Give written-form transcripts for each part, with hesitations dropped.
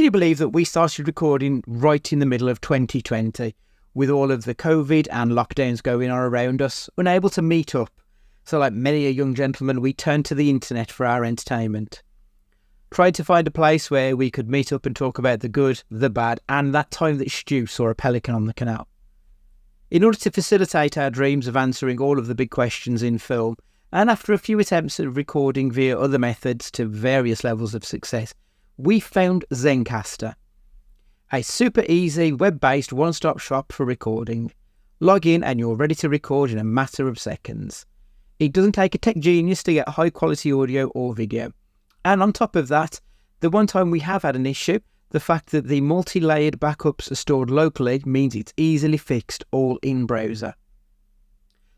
you believe that we started recording right in the middle of 2020 with all of the COVID and lockdowns going on around us, unable to meet up? So like many a young gentleman, we turned to the internet for our entertainment. Tried to find a place where we could meet up and talk about the good, the bad, and that time that Stu saw a pelican on the canal. In order to facilitate our dreams of answering all of the big questions in film, and after a few attempts at recording via other methods to various levels of success, we found Zencastr, a super easy web-based one-stop shop for recording. Log in and you're ready to record in a matter of seconds. It doesn't take a tech genius to get high quality audio or video. And on top of that, the one time we have had an issue, the fact that the multi-layered backups are stored locally means it's easily fixed all in browser.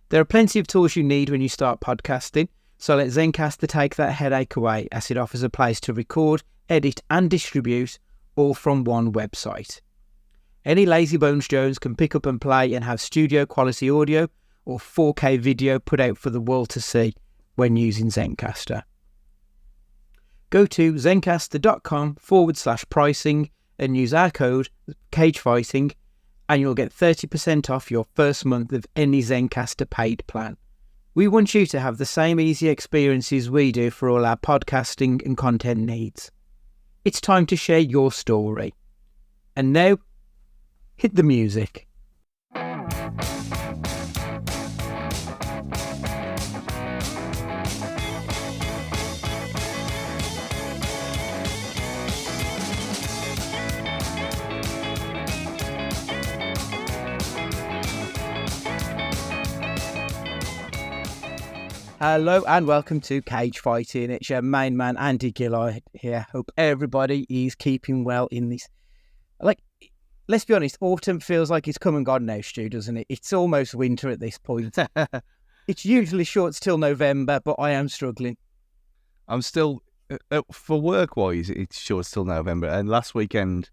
There are plenty of tools you need when you start podcasting, so let Zencastr take that headache away, as it offers a place to record, edit and distribute all from one website. Any lazy bones Jones can pick up and play and have studio quality audio or 4K video put out for the world to see when using Zencastr. Go to zencastr.com/pricing and use our code CAGEFIGHTING and you'll get 30% off your first month of any Zencastr paid plan. We want you to have the same easy experiences we do for all our podcasting and content needs. It's time to share your story. And now, hit the music. Hello and welcome to Cage Fighting. It's your main man Andy Gillard here. Hope everybody is keeping well in this. Let's be honest, autumn feels like it's come and gone now, Stu, doesn't it? It's almost winter at this point. It's usually short till November, but I am struggling. I'm still, for work-wise, it's short till November. And last weekend,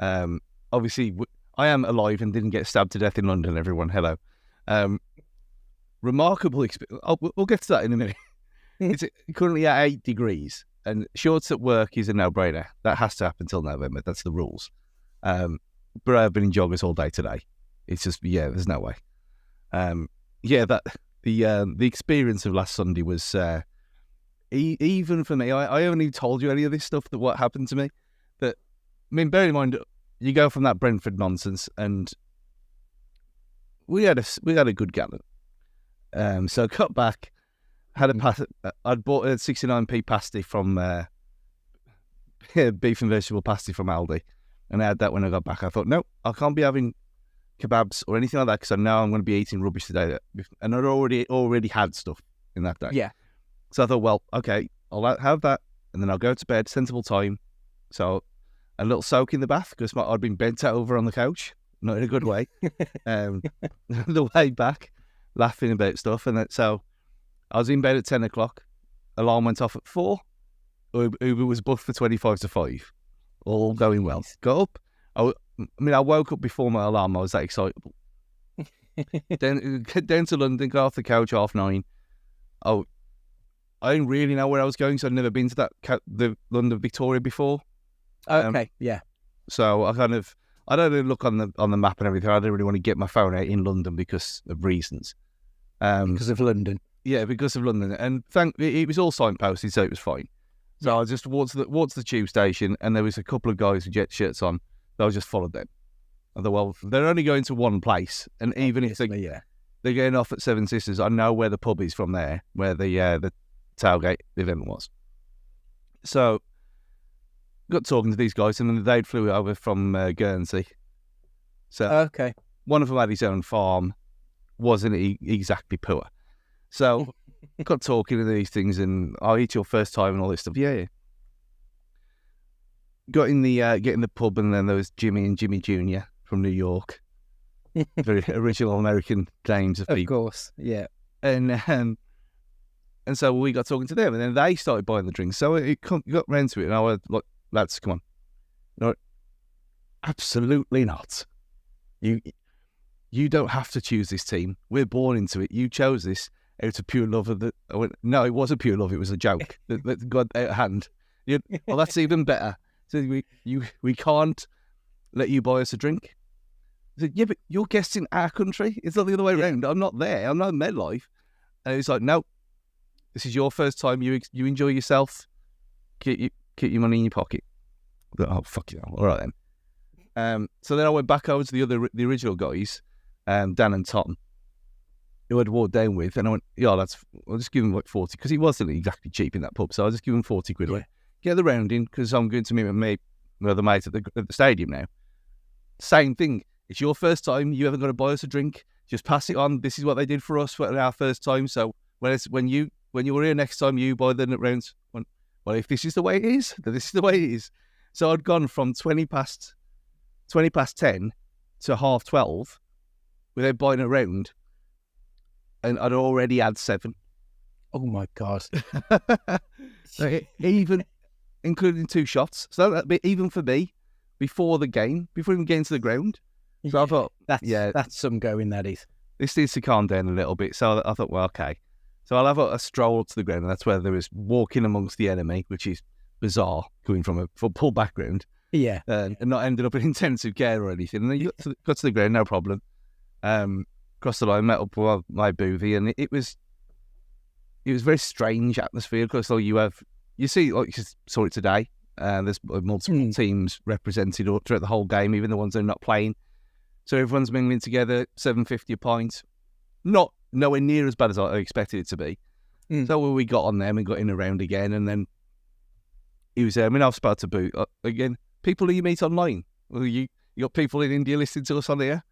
obviously, I am alive and didn't get stabbed to death in London, everyone. Hello. Remarkable experience. We'll get to that in a minute. It's currently at 8 degrees, and shorts at work is a no-brainer. That has to happen till November. That's the rules. But I've been in joggers all day today. It's just, there's no way. The experience of last Sunday was, even for me, I haven't even told you any of this stuff, that what happened to me. But, I mean, bear in mind, you go from that Brentford nonsense, and we had a good gallon. So I got back, had I'd bought a 69p pasty from beef and vegetable pasty from Aldi, and I had that when I got back. I thought, no, I can't be having kebabs or anything like that because I know I'm going to be eating rubbish today. And I'd already had stuff in that day. Yeah. So I thought, well, okay, I'll have that, and then I'll go to bed, sensible time. So a little soak in the bath because I'd been bent over on the couch, not in a good way. The way back, laughing about stuff, and so I was in bed at 10 o'clock. Alarm went off at 4. Uber was booked for 25 to 5. All going well. Got up. I woke up before my alarm. I was that excitable. Then down to London, got off the couch 9:30. I didn't really know where I was going, so I'd never been to the London Victoria before. Okay, yeah. So I had a look on the map and everything. I didn't really want to get my phone out in London because of reasons. Because of London. Yeah, because of London. And it was all signposted, so it was fine. So I just walked to the tube station, and there was a couple of guys with jet shirts on. So I just followed them. I thought, well, they're only going to one place, and even if they're getting off at Seven Sisters, I know where the pub is from there, where the tailgate event was. So got talking to these guys, and then they flew over from Guernsey. So okay, one of them had his own farm, wasn't exactly poor. So got talking to these things, and it's your first time and all this stuff. Yeah. Got in the pub, and then there was Jimmy and Jimmy Jr. from New York, very original American names of people. Of course, yeah. And so we got talking to them, and then they started buying the drinks. So it got round to it, and I was like, lads, come on. No, absolutely not. You don't have to choose this team. We're born into it. You chose this out of pure love of the... I went, no, it wasn't pure love. It was a joke that got out of hand. Well, that's even better. So we can't let you buy us a drink. I said, yeah, but you're guests in our country. It's not the other way around. I'm not there. I'm not in MedLife. And he's like, no, this is your first time. You enjoy yourself. Keep your money in your pocket. Oh, fuck you. All right then. So then I went back over to the original guys, Dan and Tom, who I'd walked down with, and I went, yeah, I'll just give him like 40, because he wasn't exactly cheap in that pub, so I'll just give him 40 quid. Yeah. Get the round in, because I'm going to meet my other mate at the stadium now. Same thing. It's your first time. You haven't got to buy us a drink. Just pass it on. This is what they did for us for our first time. So when you were here next time, you buy the rounds. Well, if this is the way it is, then this is the way it is. So I'd gone from 20 past 10 to 12:30 without buying a round, and I'd already had 7. Oh my God. Even including 2 shots. So that'd be even for me before the game, before even getting to the ground. So I thought, that's some going, that is. This needs to calm down a little bit. So I thought, well, okay. So I'll have a stroll up to the ground, and that's where there was walking amongst the enemy, which is bizarre, coming from a football background. Yeah. And not ended up in intensive care or anything. And then you got to the ground, no problem. Crossed the line, met up with my boothie, and it was a very strange atmosphere, because you see, like you saw it today, there's multiple teams represented throughout the whole game, even the ones that are not playing. So everyone's mingling together, $7.50 a pint. Not nowhere near as bad as I expected it to be. So we got on them and got in a round again, and then he was there. I mean, I was about to boot again. People who you meet online. Well, you got people in India listening to us on here.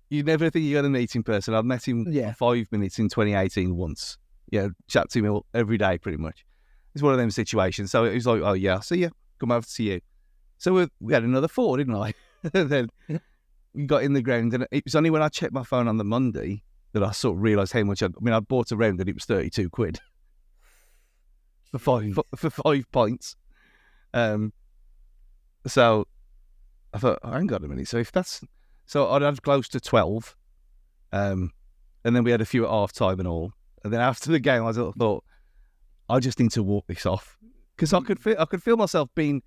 You never think you're going to meet in person. I've met him for 5 minutes in 2018 once. Yeah, chat to him every day pretty much. It's one of them situations. So it was like, oh yeah, I'll see you. Come over to see you. So we had another 4, didn't I? Then we got in the ground, and it was only when I checked my phone on the Monday that I sort of realised how much I bought a round, and it was 32 quid for 5 pints. So I thought, hang on a minute. So I'd had close to 12, and then we had a few at half time and all. And then after the game, I thought, I just need to walk this off, because I could feel myself being.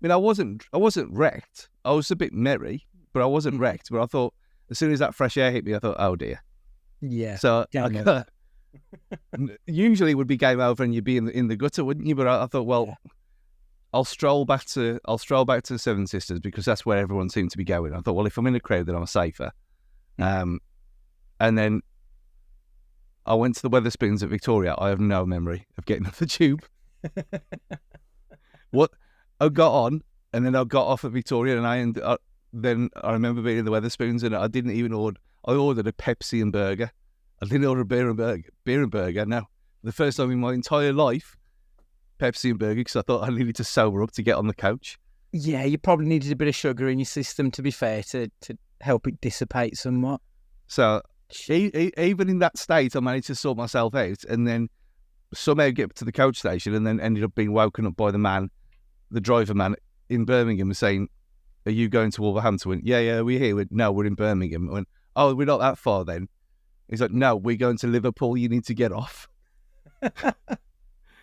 I mean, I wasn't wrecked. I was a bit merry, but I wasn't wrecked. But I thought, as soon as that fresh air hit me, I thought, oh dear. Yeah. So usually it would be game over and you'd be in the gutter, wouldn't you? But I thought, well, I'll stroll back to the Seven Sisters, because that's where everyone seemed to be going. I thought, well, if I'm in a crowd, then I'm safer. And then I went to the Wetherspoons at Victoria. I have no memory of getting off the tube. What I got on, and then I got off at Victoria, and then I remember being in the Wetherspoons, and I didn't even order. I ordered a Pepsi and burger. I didn't order a beer and burger. No, the first time in my entire life, Pepsi and burger, because I thought I needed to sober up to get on the couch. Yeah, you probably needed a bit of sugar in your system, to be fair, to help it dissipate somewhat. So even in that state, I managed to sort myself out, and then somehow get to the coach station, and then ended up being woken up by the driver man in Birmingham, saying, "Are you going to Wolverhampton?" I went, yeah, we're here. No, we're in Birmingham. I went, oh, we're not that far then. He's like, no, we're going to Liverpool. You need to get off.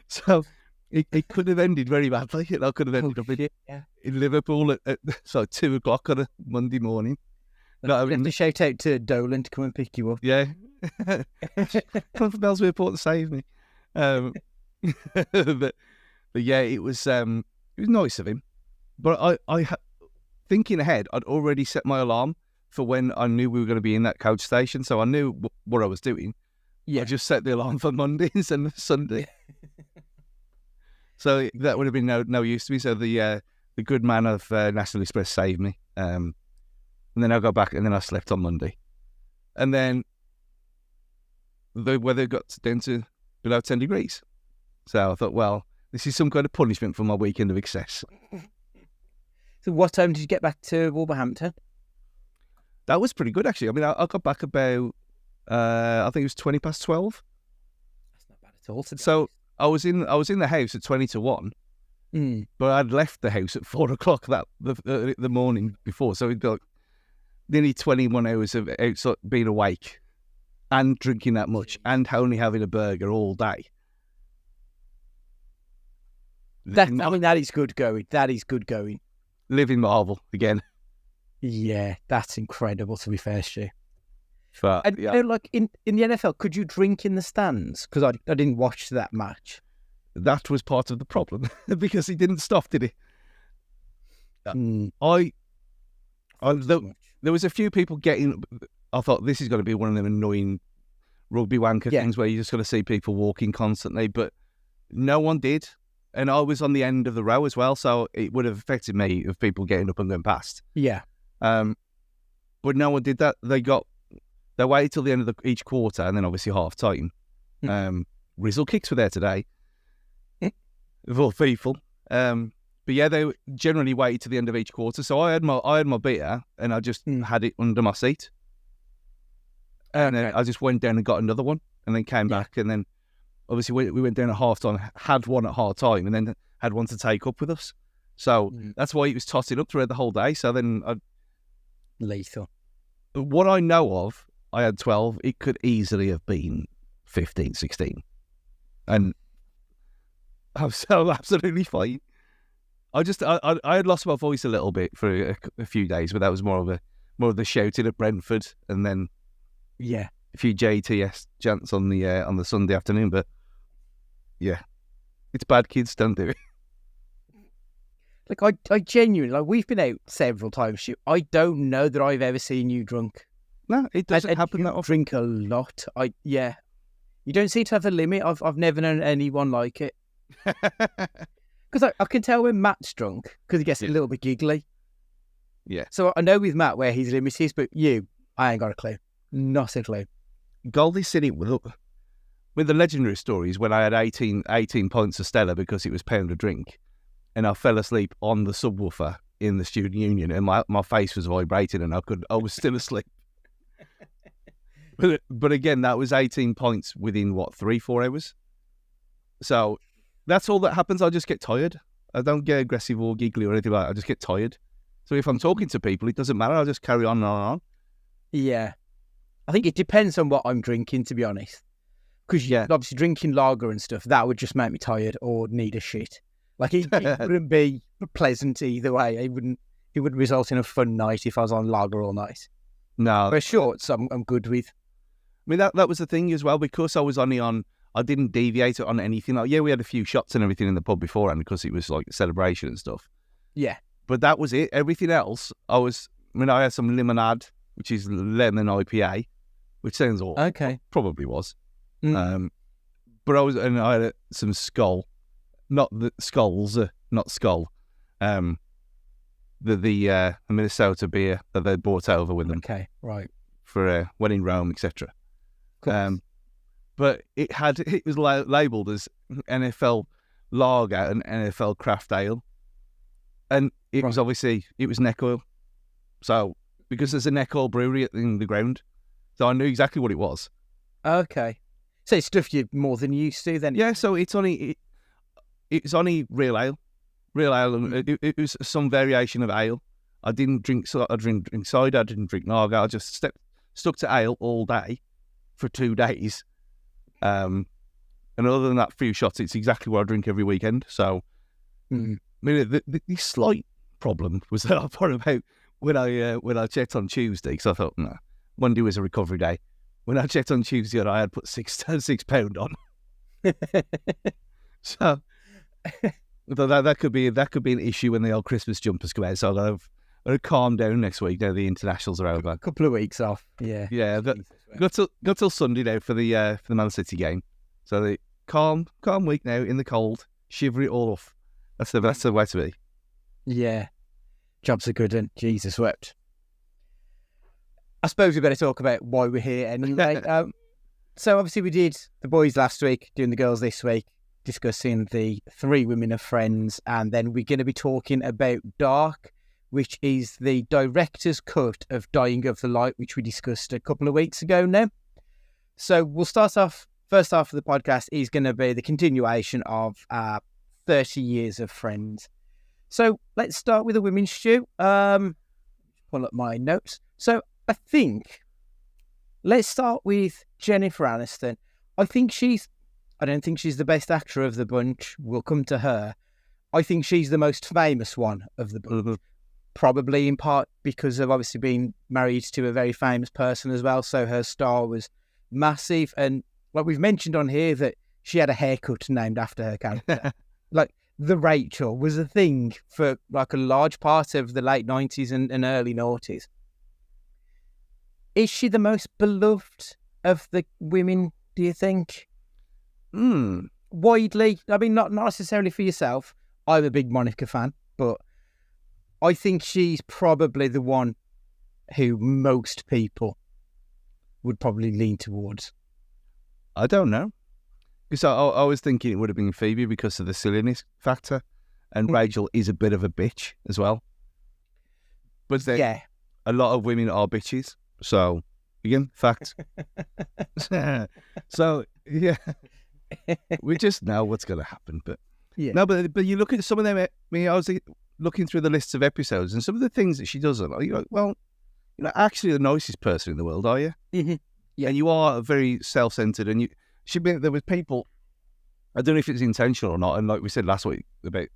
So it could have ended very badly. I could have ended up in Liverpool at 2:00 on a Monday morning. You have to shout out to Dolan to come and pick you up. Yeah. Come from Ellesmere Port to save me. But yeah, it was nice of him. But I thinking ahead, I'd already set my alarm for when I knew we were going to be in that coach station, so I knew what I was doing. Yeah, I just set the alarm for Monday instead of Sunday. So that would have been no use to me. So the good man of National Express saved me. And then I got back, and then I slept on Monday. And then the weather got down to below 10 degrees. So I thought, well, this is some kind of punishment for my weekend of excess. So what time did you get back to Wolverhampton? That was pretty good, actually. I mean, I got back about, I think it was 12:20. That's not bad at all. So I was in the house at 1:50, but I'd left the house at 4:00 the morning before. So it'd be like nearly 21 hours of outside being awake and drinking that much and only having a burger all day. That is good going. That is good going. Living marvel again. Yeah, that's incredible, to be fair, Stu. But, and like in the NFL, could you drink in the stands? Because I didn't watch that match. That was part of the problem because he didn't stop, did he? There was a few people getting. I thought this is going to be one of them annoying rugby wanker things where you just got to see people walking constantly, but no one did. And I was on the end of the row as well, so it would have affected me of people getting up and going past. Yeah. But no one did that. They waited till the end of each quarter, and then obviously half time. Rizzle kicks were there today, of all people. But yeah, they generally waited to the end of each quarter. So I had my beer, and I just had it under my seat, and then I just went down and got another one, and then came back, and then obviously we went down at half time, had one at half time, and then had one to take up with us. So that's why it was tossing up throughout the whole day. So then lethal. What I know of, I had 12. It could easily have been 15, 16. And I was so absolutely fine. I had lost my voice a little bit for a few days, but that was more of the shouting at Brentford, and then a few JTS chants on the Sunday afternoon. But yeah, it's bad. Kids don't do it. Like I genuinely, we've been out several times. I don't know that I've ever seen you drunk. No, it doesn't happen that often. Drink a lot. You don't seem to have a limit. I've never known anyone like it. Because I can tell when Matt's drunk because he gets a little bit giggly. Yeah. So I know with Matt where his limit is, but I ain't got a clue. Not a clue. Goldie said it with the legendary stories when I had 18 pints of Stella because it was £1 a drink, and I fell asleep on the subwoofer in the student union, and my face was vibrating, and I was still asleep. But again, that was 18 pints within 3-4 hours. So that's all that happens. I just get tired. I don't get aggressive or giggly or anything like that. I just get tired. So if I'm talking to people, it doesn't matter. I'll just carry on and on. Yeah. I think it depends on what I'm drinking, to be honest. Because obviously drinking lager and stuff, that would just make me tired or need a shit. Like it wouldn't be pleasant either way. It wouldn't result in a fun night if I was on lager all night. No. For shorts, I'm good with. I mean, that was the thing as well, because I was only on, I didn't deviate on anything. Like, we had a few shots and everything in the pub beforehand because it was like a celebration and stuff. Yeah. But that was it. Everything else, I had some limonade, which is lemon IPA, which sounds awful. Okay. Probably was. But I had some Skull, not the Skulls, not Skull. The Minnesota beer that they brought over with them. Okay, right. For when in Rome, etc. But it was labelled as NFL Lager and NFL Craft Ale, and it was obviously neck oil. So because there's a neck oil brewery in the ground, so I knew exactly what it was. Okay, so it's stuff you're more than used to then. Yeah, so it's only real ale. It was some variation of ale. I didn't drink cider. I didn't drink lager. I just stuck to ale all day for 2 days. And other than that few shots, it's exactly what I drink every weekend. So, I mean, the slight problem was that I thought about when I checked on Tuesday, because I thought, no, Monday was a recovery day. When I checked on Tuesday, I had put £6 on. So that could be an issue when the old Christmas jumpers come out. So I'll calm down next week. Now the internationals are over. A couple of weeks off. Yeah. Yeah. Got till Sunday now for the Man City game. So the calm week now in the cold, shiver it all off. That's the way to be. Yeah. Jobs are good and Jesus wept. I suppose we better talk about why we're here anyway. So obviously we did the boys last week, doing the girls this week, discussing the 3 women of Friends, and then we're going to be talking about Dark, which is the director's cut of Dying of the Light, which we discussed a couple of weeks ago now. So we'll start off, first half of the podcast is going to be the continuation of 30 years of Friends. So let's start with the women's Stu. Pull up my notes. So I think, let's start with Jennifer Aniston. I don't think she's the best actor of the bunch. We'll come to her. I think she's the most famous one of the book, probably in part because of obviously being married to a very famous person as well. So her star was massive. And like we've mentioned on here that she had a haircut named after her character. Like the Rachel was a thing for like a large part of the late 90s and early noughties. Is she the most beloved of the women, do you think? Widely. I mean, not necessarily for yourself. I'm a big Monica fan, but I think she's probably the one who most people would probably lean towards. I don't know. Because I was thinking it would have been Phoebe because of the silliness factor. And Rachel is a bit of a bitch as well. But then a lot of women are bitches. So, again, fact. So, yeah. We just know what's going to happen. But no, but you look at some of them. I mean, I was looking through the lists of episodes and some of the things that she does. You're like, well, you're not actually the nicest person in the world, are you? Mm-hmm. Yeah. And you are very self-centered. And there was people, I don't know if it's intentional or not. And like we said last week about,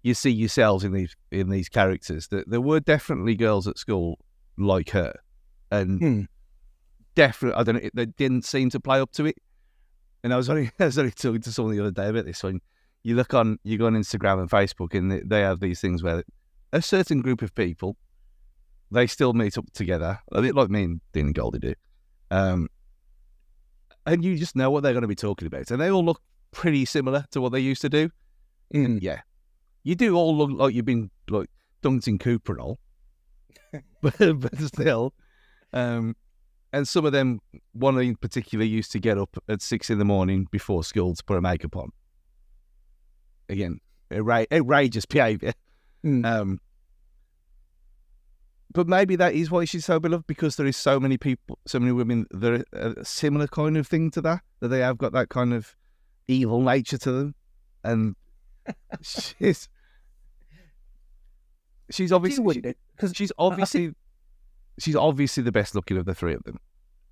you see yourselves in these characters. That there were definitely girls at school like her, and definitely, I don't know, they didn't seem to play up to it. And I was only talking to someone the other day about this. When you go on Instagram and Facebook, and they have these things where a certain group of people, they still meet up together, a bit like me and Dean and Goldie do, and you just know what they're going to be talking about, and they all look pretty similar to what they used to do. Yeah, you do all look like you've been like dunked in Cooperol, but still. And some of them, one in particular, used to get up at 6 a.m. before school to put her makeup on. Again, outrageous behaviour. But maybe that is why she's so beloved, because there is so many people, so many women that are a similar kind of thing to that they have got that kind of evil nature to them. And she's obviously she's obviously the best looking of the three of them.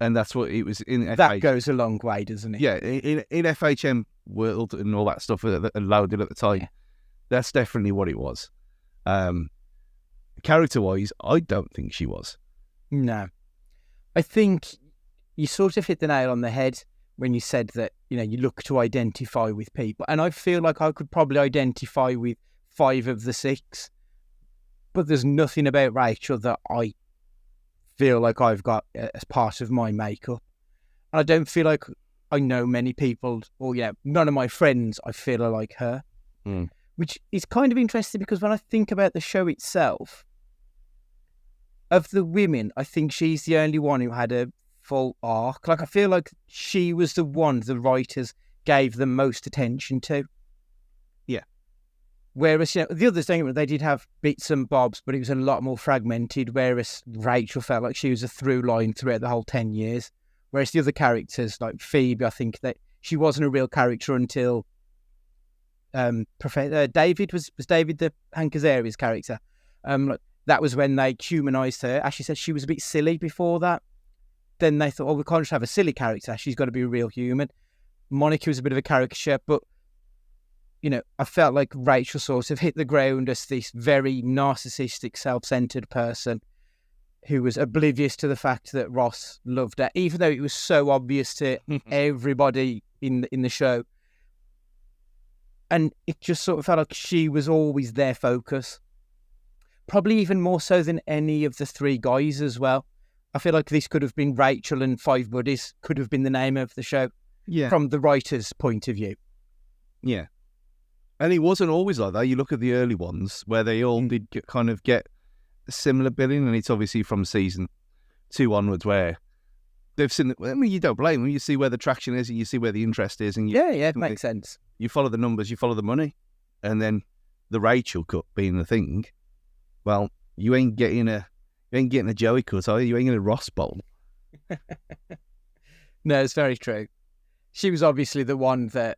And that's what it was in FHM. That goes a long way, doesn't it? Yeah, in FHM world and all that stuff that loaded at the time, that's definitely what it was. Character-wise, I don't think she was. No. I think you sort of hit the nail on the head when you said that, you look to identify with people. And I feel like I could probably identify with 5 of the 6. But there's nothing about Rachel that I feel like I've got as part of my makeup. And I don't feel like I know many people, or none of my friends I feel are like her. Which is kind of interesting, because when I think about the show itself, of the women, I think she's the only one who had a full arc. Like, I feel like she was the one the writers gave the most attention to. Yeah. Whereas, the others, they did have bits and bobs, but it was a lot more fragmented, whereas Rachel felt like she was a through line throughout the whole 10 years. Whereas the other characters, like Phoebe, I think that she wasn't a real character until David was David the Hank Azaria's character. That was when they humanised her. As she said, she was a bit silly before that. Then they thought, we can't just have a silly character. She's got to be a real human. Monica was a bit of a caricature, but I felt like Rachel sort of hit the ground as this very narcissistic, self-centered person who was oblivious to the fact that Ross loved her, even though it was so obvious to everybody in the show. And it just sort of felt like she was always their focus. Probably even more so than any of the 3 guys as well. I feel like this could have been Rachel and 5 Buddies, could have been the name of the show. Yeah. From the writer's point of view. Yeah. And it wasn't always like that. You look at the early ones where they all did get a similar billing, and it's obviously from season 2 onwards where they've seen. You don't blame them. You see where the traction is, and you see where the interest is, and it makes sense. You follow the numbers, you follow the money, and then the Rachel cut being the thing. Well, you ain't getting a Joey cut, are you? You ain't getting a Ross bowl. No, it's very true. She was obviously the one that.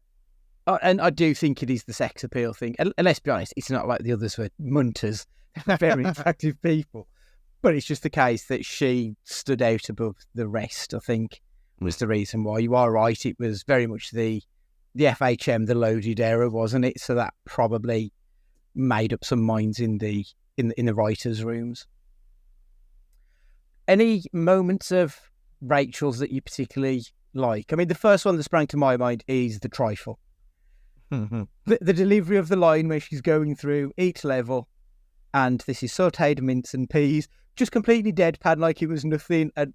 And I do think it is the sex appeal thing. And let's be honest, it's not like the others were munters. They're very attractive people. But it's just the case that she stood out above the rest, I think, was the reason why. You are right, it was very much the FHM, the loaded era, wasn't it? So that probably made up some minds in the writers' rooms. Any moments of Rachel's that you particularly like? I mean, the first one that sprang to my mind is the trifle. The delivery of the line where she's going through each level, and this is sautéed mince and peas, just completely deadpan like it was nothing, and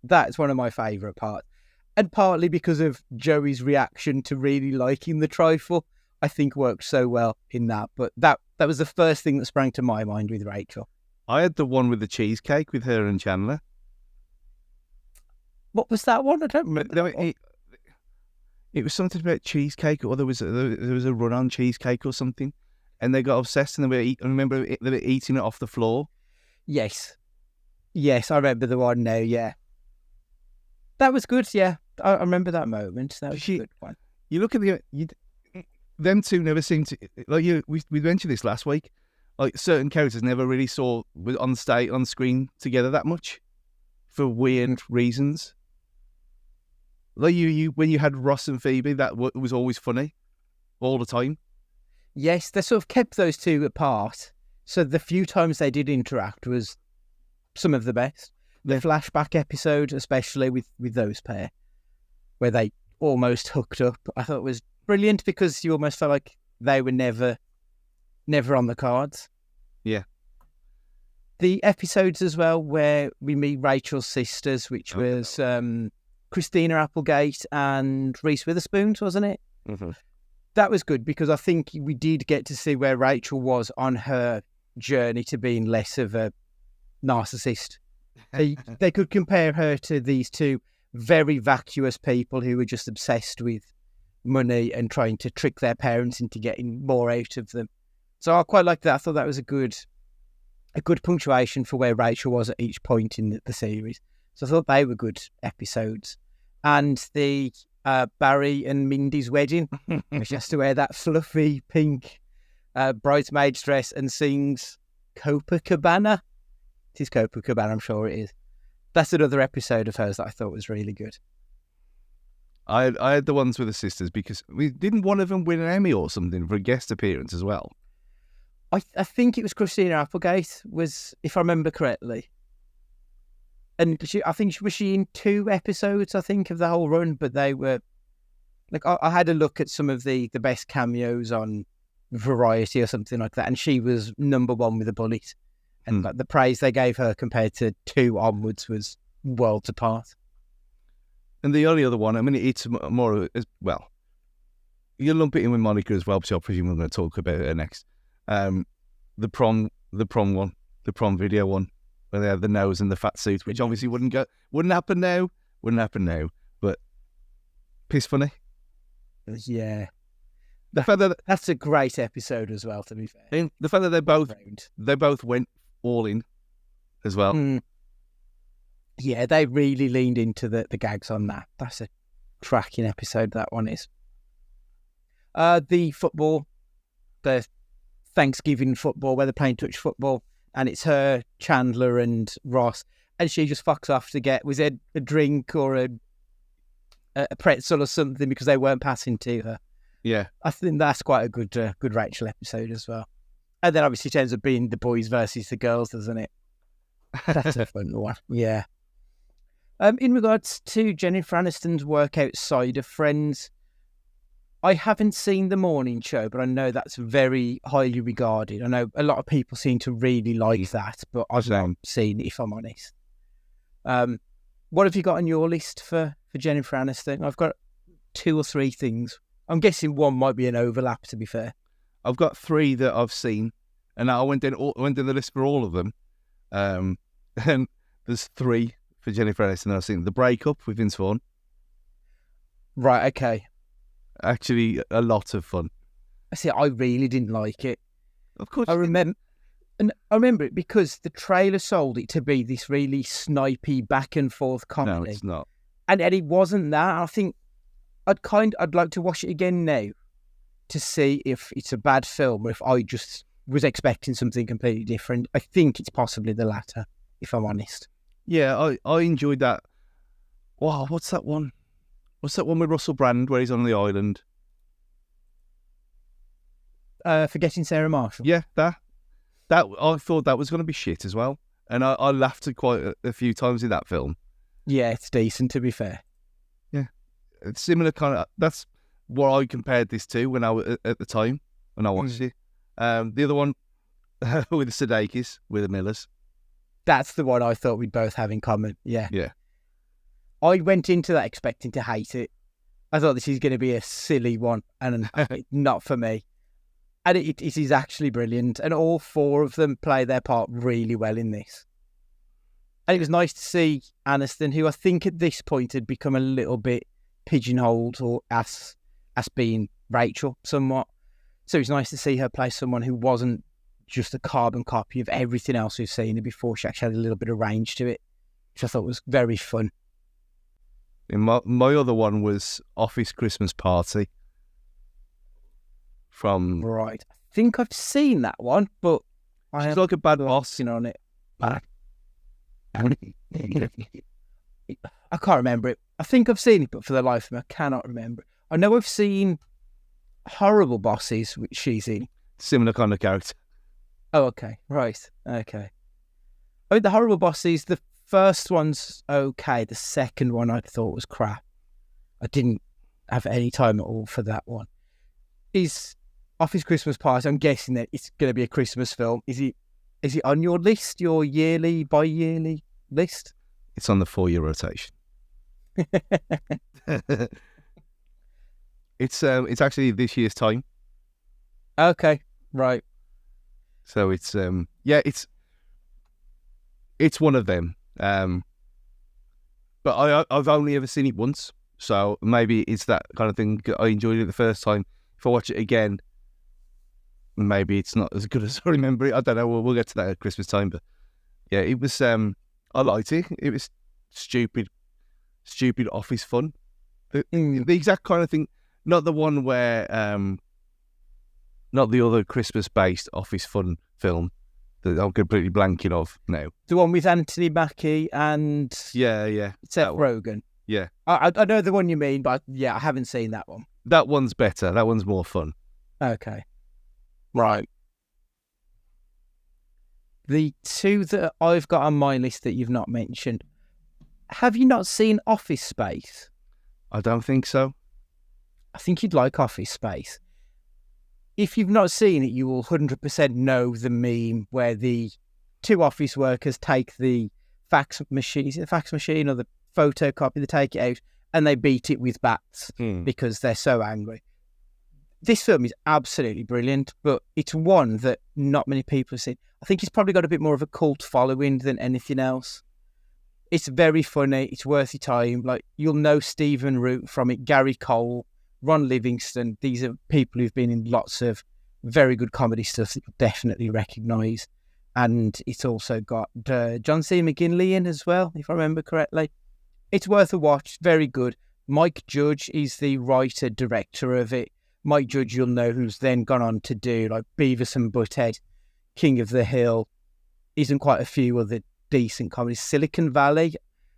that's one of my favourite parts. And partly because of Joey's reaction to really liking the trifle, I think worked so well in that. But that was the first thing that sprang to my mind with Rachel. I had the one with the cheesecake with her and Chandler. What was that one? I don't remember. It was something about cheesecake, or there was a run on cheesecake or something, and they got obsessed, and I remember they were eating it off the floor. Yes, I remember the one now. Yeah, that was good. Yeah, I remember that moment. That was a good one. You look at them two never seem to we mentioned this last week. Like certain characters never really saw on screen together that much for weird reasons. Like you when you had Ross and Phoebe, that was always funny, all the time. Yes, they sort of kept those two apart. So the few times they did interact was some of the best. The flashback episode, especially with those pair, where they almost hooked up, I thought was brilliant because you almost felt like they were never on the cards. Yeah. The episodes as well where we meet Rachel's sisters, which was Christina Applegate and Reese Witherspoon, wasn't it? Mm-hmm. That was good because I think we did get to see where Rachel was on her journey to being less of a narcissist. They could compare her to these two very vacuous people who were just obsessed with money and trying to trick their parents into getting more out of them. So I quite liked that. I thought that was a good punctuation for where Rachel was at each point in the series. So I thought they were good episodes. And the Barry and Mindy's wedding, where she has to wear that fluffy pink bridesmaid's dress and sings Copacabana. It is Copacabana, I'm sure it is. That's another episode of hers that I thought was really good. I had the ones with the sisters because didn't one of them win an Emmy or something for a guest appearance as well? I think it was Christina Applegate, was, if I remember correctly. And I think she in 2 episodes, I think, of the whole run, but they were like, I had a look at some of the best cameos on Variety or something like that, and she was number 1 with a bullet. And like, the praise they gave her compared to 2 onwards was worlds apart. And the only other one, I mean, it's more as well. You lump it in with Monica as well, because I presume we're going to talk about her next. The prom one, the prom video one, where they have the nose and the fat suit, which obviously wouldn't happen now, but piss funny. Yeah. The fact that's a great episode as well, to be fair. And the fact that they both went all in as well. Yeah, they really leaned into the gags on that. That's a cracking episode, that one is. The football, the Thanksgiving football, where they're playing touch football, and it's her, Chandler and Ross, and she just fucks off to get, was it a drink or a pretzel or something because they weren't passing to her. Yeah. I think that's quite a good Rachel episode as well. And then obviously it ends up being the boys versus the girls, doesn't it? That's a fun one. Yeah. In regards to Jennifer Aniston's work outside of Friends, I haven't seen The Morning Show, but I know that's very highly regarded. I know a lot of people seem to really like that, but I've not seen it, if I'm honest. What have you got on your list for Jennifer Aniston? I've got 2 or 3 things. I'm guessing one might be an overlap, to be fair. I've got 3 that I've seen, and I went down the list for all of them. And there's 3 for Jennifer Aniston I've seen. The Breakup with Vince Vaughn. Right, okay. Actually, a lot of fun. I see. I really didn't like it. Of course, I remember it because the trailer sold it to be this really snipey back and forth comedy. No, it's not. And it wasn't that. I think I'd like to watch it again now to see if it's a bad film or if I just was expecting something completely different. I think it's possibly the latter, if I'm honest. Yeah, I enjoyed that. Wow, what's that one? What's that one with Russell Brand where he's on the island? Forgetting Sarah Marshall. Yeah, that I thought that was going to be shit as well, and I laughed quite a few times in that film. Yeah, it's decent, to be fair. Yeah, it's similar kind of. That's what I compared this to when I was at the time when I watched it. The other one with the Sudeikis, with the Millers. That's the one I thought we'd both have in common. Yeah. Yeah. I went into that expecting to hate it. I thought this is going to be a silly one, and not for me. And it is actually brilliant, and all four of them play their part really well in this. And it was nice to see Aniston, who I think at this point had become a little bit pigeonholed or as being Rachel somewhat. So it was nice to see her play someone who wasn't just a carbon copy of everything else we've seen her before. She actually had a little bit of range to it, which I thought was very fun. And my other one was Office Christmas Party. Right. I think I've seen that one, but she's like a bad boss on it. I can't remember it. I think I've seen it, but for the life of me, I cannot remember it. I know I've seen Horrible Bosses, which she's in. Similar kind of character. Oh, okay. Right. Okay. I mean, the Horrible Bosses, the first one's okay. The second one I thought was crap. I didn't have any time at all for that one. Is Office Christmas Party, I'm guessing that it's going to be a Christmas film. Is it on your list, your yearly, bi-yearly list? It's on the 4-year rotation. It's actually this year's time. Okay, right. So it's it's one of them. But I've only ever seen it once, so maybe it's that kind of thing. I enjoyed it the first time. If I watch it again, maybe it's not as good as I remember it. I don't know. We'll get to that at Christmas time. But yeah, it was. I liked it. It was stupid office fun. The exact kind of thing. Not the one where, not the other Christmas-based office fun film that I'm completely blanking of now. The one with Anthony Mackie and yeah, Seth Rogen. Yeah, I know the one you mean, but I haven't seen that one. That one's better. That one's more fun. Okay, right. The two that I've got on my list that you've not mentioned. Have you not seen Office Space? I don't think so. I think you'd like Office Space. If you've not seen it, you will 100% know the meme where the two office workers take the fax machine, is it the fax machine or the photocopy, they take it out and they beat it with bats because they're so angry. This film is absolutely brilliant, but it's one that not many people have seen. I think it's probably got a bit more of a cult following than anything else. It's very funny. It's worth your time. Like, you'll know Stephen Root from it, Gary Cole, Ron Livingston. These are people who've been in lots of very good comedy stuff that you'll definitely recognise. And it's also got John C. McGinley in as well, if I remember correctly. It's worth a watch. Very good. Mike Judge is the writer-director of it. Mike Judge, you'll know, who's then gone on to do like Beavis and Butthead, King of the Hill. He's in quite a few other decent comedies. Silicon Valley,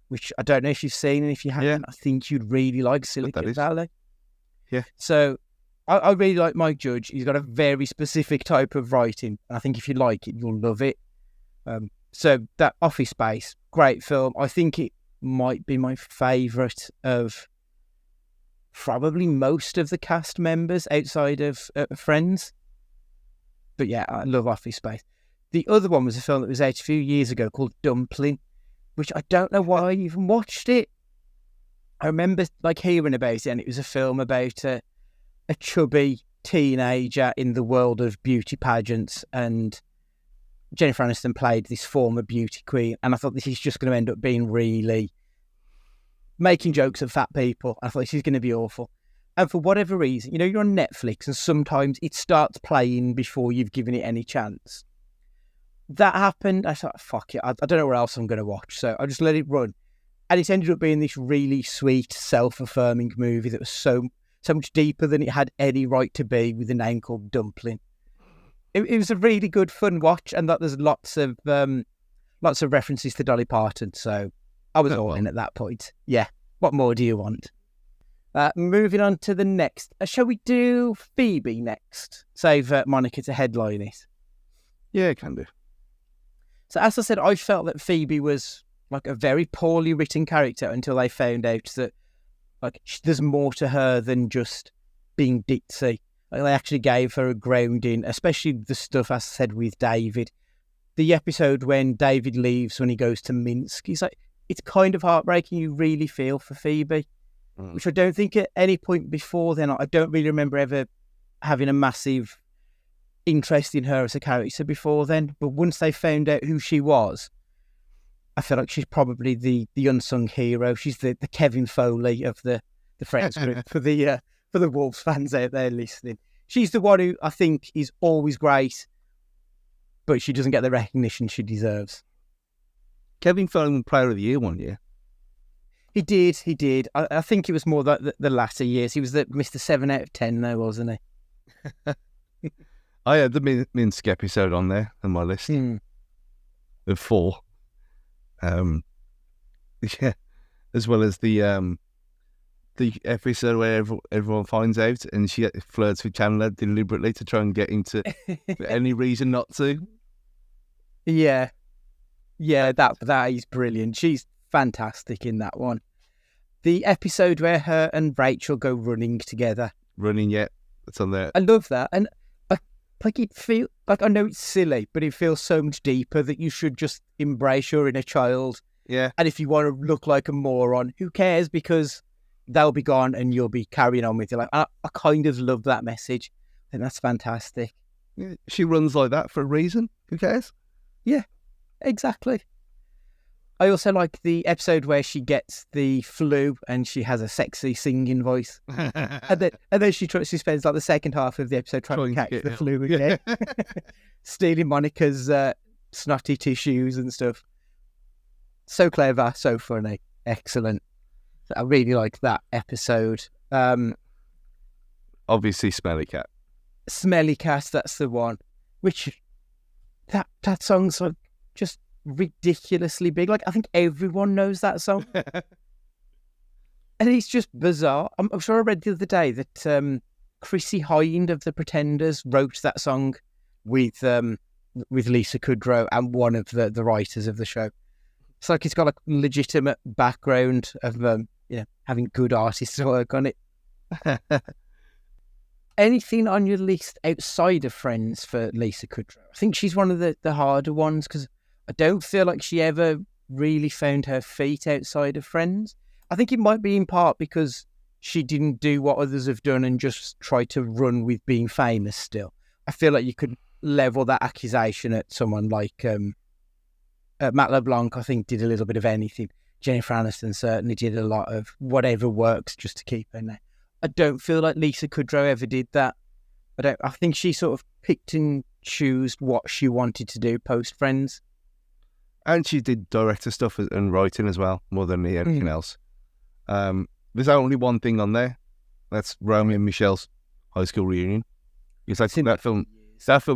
which I don't know if you've seen, and if you haven't, I think you'd really like Silicon Valley. Yeah. So I really like Mike Judge. He's got a very specific type of writing, and I think if you like it, you'll love it. So that Office Space, great film. I think it might be my favourite of probably most of the cast members outside of Friends. But yeah, I love Office Space. The other one was a film that was out a few years ago called Dumpling, which I don't know why I even watched it. I remember like hearing about it, and it was a film about a chubby teenager in the world of beauty pageants, and Jennifer Aniston played this former beauty queen, and I thought this is just going to end up being really making jokes of fat people. I thought this is going to be awful. And for whatever reason, you know, you're on Netflix and sometimes it starts playing before you've given it any chance. That happened. I thought, fuck it, I don't know where else I'm going to watch, so I just let it run. And it ended up being this really sweet, self-affirming movie that was so much deeper than it had any right to be, with a name called Dumpling. It was a really good, fun watch, and that there's lots of references to Dolly Parton, so I was all in at that point. Yeah. What more do you want? Moving on to the next. Shall we do Phoebe next? Save Monica to headline it. Yeah, can do. So as I said, I felt that Phoebe was like a very poorly written character until they found out that like there's more to her than just being ditzy. Like, they actually gave her a grounding, especially the stuff, as I said, with David. The episode when David leaves, when he goes to Minsk, he's like, it's kind of heartbreaking. You really feel for Phoebe, which I don't think at any point before then, I don't really remember ever having a massive interest in her as a character before then. But once they found out who she was, I feel like she's probably the unsung hero. She's the Kevin Folie of the Friends group for the Wolves fans out there listening. She's the one who I think is always great, but she doesn't get the recognition she deserves. Kevin Folie won Player of the Year one year. He did. I think it was more the latter years. He was the Mr. 7 out of 10 though, wasn't he? I had the Minsk episode on there on my list of 4. Yeah, as well as the episode where everyone finds out and she flirts with Chandler deliberately to try and get him to for any reason not to. Yeah, that is brilliant. She's fantastic in that one. The episode where her and Rachel go running together. That's on there. I love that, and it feel like, I know it's silly, but it feels so much deeper that you should just embrace your inner child. Yeah, and if you want to look like a moron, who cares? Because they'll be gone and you'll be carrying on with your life. I kind of love that message. I think that's fantastic. Yeah, she runs like that for a reason. Who cares? Yeah, exactly. I also like the episode where she gets the flu and she has a sexy singing voice. and then she spends like the second half of the episode trying to catch the flu again. Yeah. Stealing Monica's snotty tissues and stuff. So clever, so funny. Excellent. I really like that episode. Obviously, Smelly Cat. Smelly Cat, that's the one. Which, that song's like just ridiculously big. Like, I think everyone knows that song. And it's just bizarre. I'm sure I read the other day that Chrissy Hind of the Pretenders wrote that song with Lisa Kudrow and one of the writers of the show. It's like it's got a legitimate background of having good artists work on it. Anything on your list outside of Friends for Lisa Kudrow? I think she's one of the harder ones because I don't feel like she ever really found her feet outside of Friends. I think it might be in part because she didn't do what others have done and just try to run with being famous still. I feel like you could level that accusation at someone like Matt LeBlanc, I think, did a little bit of anything. Jennifer Aniston certainly did a lot of whatever works just to keep her there. I don't feel like Lisa Kudrow ever did that. I think she sort of picked and chose what she wanted to do post Friends. And she did director stuff and writing as well, more than anything else. There's only one thing on there. That's Romeo and Michelle's high school reunion. It's like that film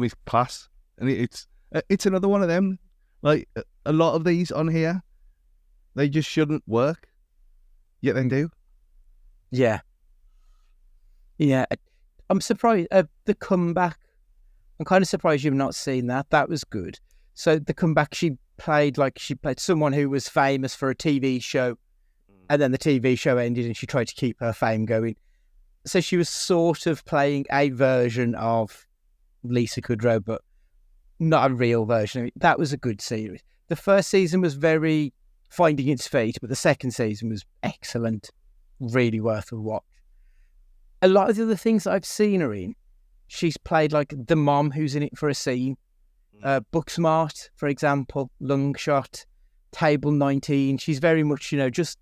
is class. And it's another one of them. Like, a lot of these on here, they just shouldn't work. Yet they do. Yeah. Yeah. I'm surprised. The comeback, I'm kind of surprised you've not seen that. That was good. So the comeback, she played someone who was famous for a TV show, and then the TV show ended and she tried to keep her fame going. So she was sort of playing a version of Lisa Kudrow, but not a real version of it. That was a good series. The first season was very finding its feet, but the second season was excellent. Really worth a watch. A lot of the other things that I've seen her in, she's played like the mom who's in it for a scene. Booksmart, for example, Lung Shot, Table 19. She's very much, just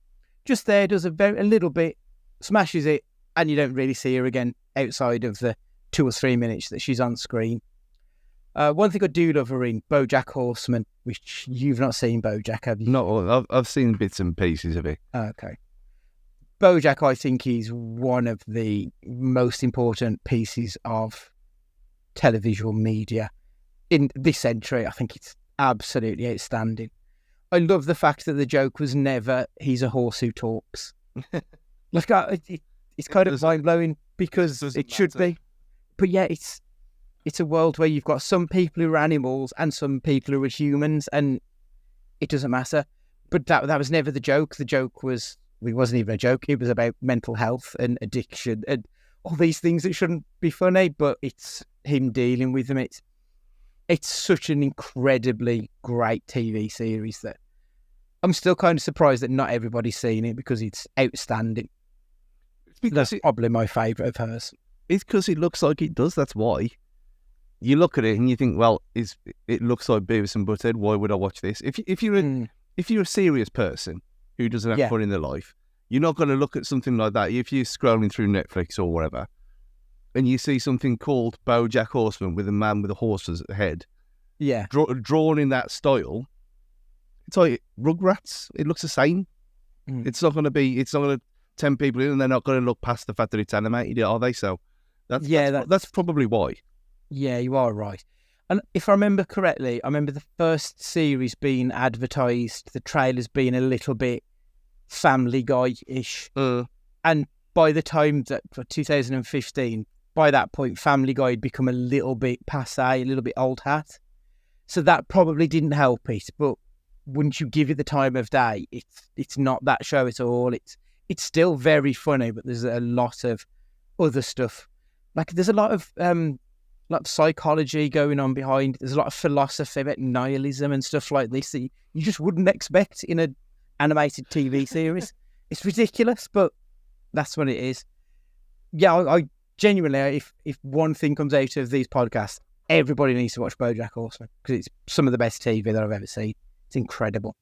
there, does a little bit, smashes it, and you don't really see her again outside of the 2 or 3 minutes that she's on screen. One thing I do love her in, BoJack Horseman, which you've not seen BoJack, have you? No, I've seen bits and pieces of it. Okay. BoJack, I think, is one of the most important pieces of televisual media in this century. I think it's absolutely outstanding. I love the fact that the joke was never, he's a horse who talks. Like, it's kind of mind-blowing because it should be. But yeah, it's a world where you've got some people who are animals and some people who are humans, and it doesn't matter. But that was never the joke. The joke was, it wasn't even a joke. It was about mental health and addiction and all these things that shouldn't be funny, but it's him dealing with them. It's such an incredibly great TV series that I'm still kind of surprised that not everybody's seen it because it's outstanding. That's probably my favourite of hers. It's because it looks like it does. That's why. You look at it and you think, well, it looks like Beavis and Butthead. Why would I watch this? If you're a serious person who doesn't have fun in their life, you're not going to look at something like that. If you're scrolling through Netflix or whatever, and you see something called BoJack Horseman with a man with a horse as a head, drawn in that style, it's like Rugrats. It looks the same. It's not going to tempt people in, and they're not going to look past the fact that it's animated, are they? So that's probably why. Yeah, you are right. And if I remember correctly, I remember the first series being advertised, the trailers being a little bit Family Guy-ish. And by the time that, for 2015, by that point, Family Guy had become a little bit passé, a little bit old hat. So that probably didn't help it. But once you give it the time of day, it's not that show at all. It's still very funny, but there's a lot of other stuff. Like there's a lot of psychology going on behind. There's a lot of philosophy about nihilism and stuff like this that you just wouldn't expect in an animated TV series. It's ridiculous, but that's what it is. Yeah, I genuinely, if one thing comes out of these podcasts, everybody needs to watch BoJack Horseman because it's some of the best TV that I've ever seen. It's incredible.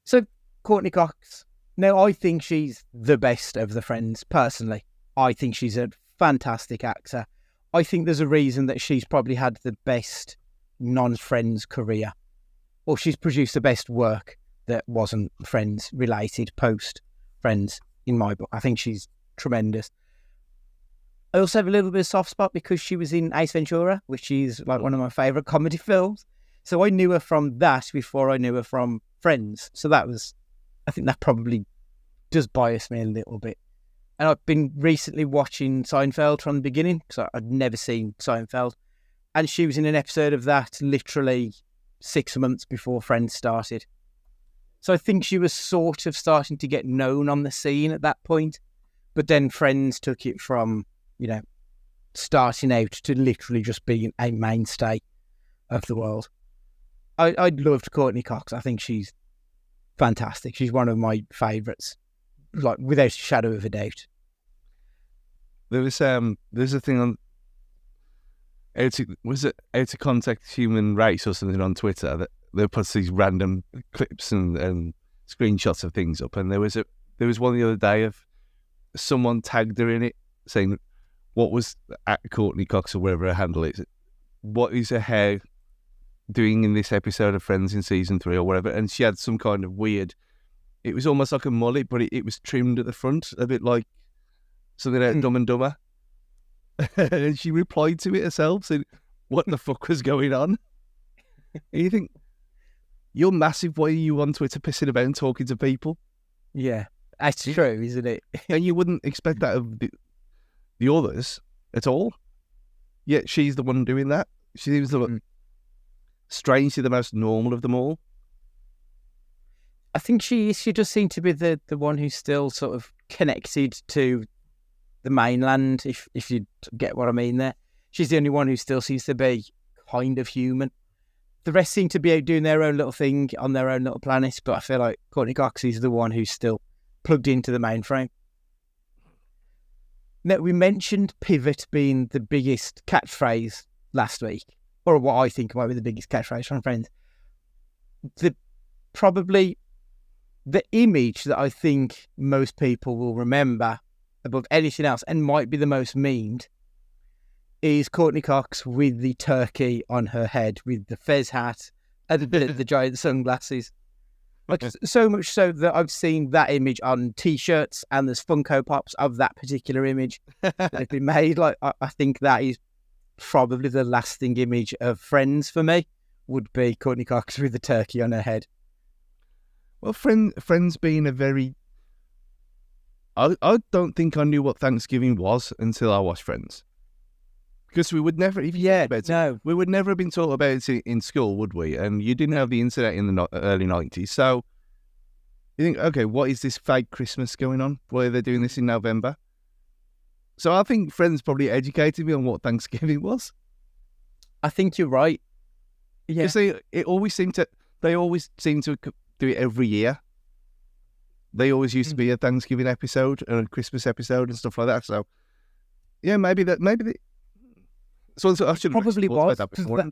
So, Courtney Cox. Now, I think she's the best of the Friends, personally. I think she's a fantastic actor. I think there's a reason that she's probably had the best non-Friends career. Or she's produced the best work that wasn't Friends related post Friends in my book. I think she's tremendous. I also have a little bit of soft spot because she was in Ace Ventura, which is like one of my favourite comedy films. So I knew her from that before I knew her from Friends. So I think that probably does bias me a little bit. And I've been recently watching Seinfeld from the beginning because I'd never seen Seinfeld. And she was in an episode of that literally 6 months before Friends started. So I think she was sort of starting to get known on the scene at that point. But then Friends took it from, starting out to literally just being a mainstay of the world. I loved Courtney Cox. I think she's fantastic. She's one of my favourites, like without a shadow of a doubt. There's a thing on out of context human race or something on Twitter that they put these random clips and screenshots of things up, and there was one the other day of someone tagged her in it saying, "What was at Courtney Cox or whatever her handle is? What is her hair doing in this episode of Friends in season 3 or whatever?" And she had some kind of weird. It was almost like a mullet, but it was trimmed at the front, a bit like something like Dumb and Dumber. And she replied to it herself, saying, "What the fuck was going on?" And you think, you're massive. Why are you on Twitter pissing about and talking to people? Yeah, that's true, isn't it? And you wouldn't expect that of the others at all. Yet she's the one doing that. She seems strangely the most normal of them all. I think she does seem to be the one who's still sort of connected to the mainland, if you get what I mean there. She's the only one who still seems to be kind of human. The rest seem to be out doing their own little thing on their own little planet, but I feel like Courtney Cox is the one who's still plugged into the mainframe. Now, we mentioned pivot being the biggest catchphrase last week, or what I think might be the biggest catchphrase from Friends. Probably the image that I think most people will remember above anything else and might be the most memed is Courtney Cox with the turkey on her head with the fez hat and the giant sunglasses. Like, so much so that I've seen that image on T-shirts and there's Funko Pops of that particular image that have been made. Like, I think that is probably the lasting image of Friends for me, would be Courtney Cox with the turkey on her head. Well, Friends being a very I don't think I knew what Thanksgiving was until I watched Friends. Because we would never, if you think about it, we would never have been taught about it in school, would we? And you didn't have the internet in the early 90s. So you think, okay, what is this fake Christmas going on? Why are they doing this in November? So I think Friends probably educated me on what Thanksgiving was. I think you're right. Yeah. Because they always seem to do it every year. They always used to be a Thanksgiving episode and a Christmas episode and stuff like that. So yeah, so I should probably was. That before.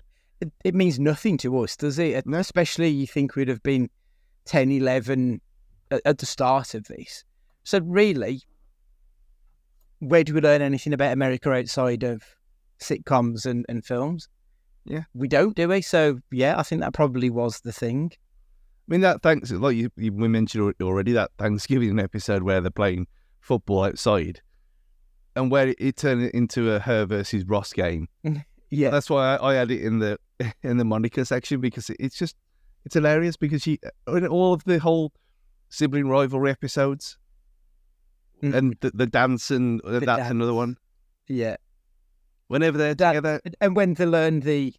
It means nothing to us, does it? No. Especially you think we'd have been 10, 11 at the start of this. So really, where do we learn anything about America outside of sitcoms and films? Yeah. We don't, do we? So yeah, I think that probably was the thing. I mean, like we mentioned already, that Thanksgiving episode where they're playing football outside and where it turned into a her versus Ross game. Yeah. That's why I had it in the Monica section, because it's hilarious, because in all of the whole sibling rivalry episodes and the dance and that's another one. Yeah. Whenever they're together. And when they learn the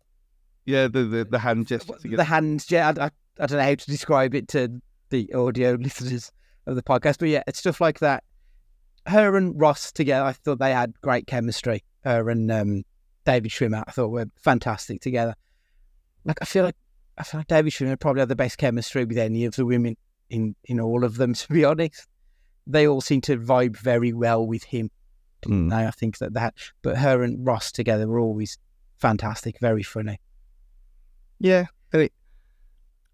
hand gesture. The hand gesture. I don't know how to describe it to the audio listeners of the podcast, but yeah, it's stuff like that. Her and Ross together, I thought they had great chemistry. Her and David Schwimmer, I thought, were fantastic together. Like I feel like David Schwimmer probably had the best chemistry with any of the women in all of them. To be honest, they all seem to vibe very well with him. I think that, but her and Ross together were always fantastic, very funny. Yeah,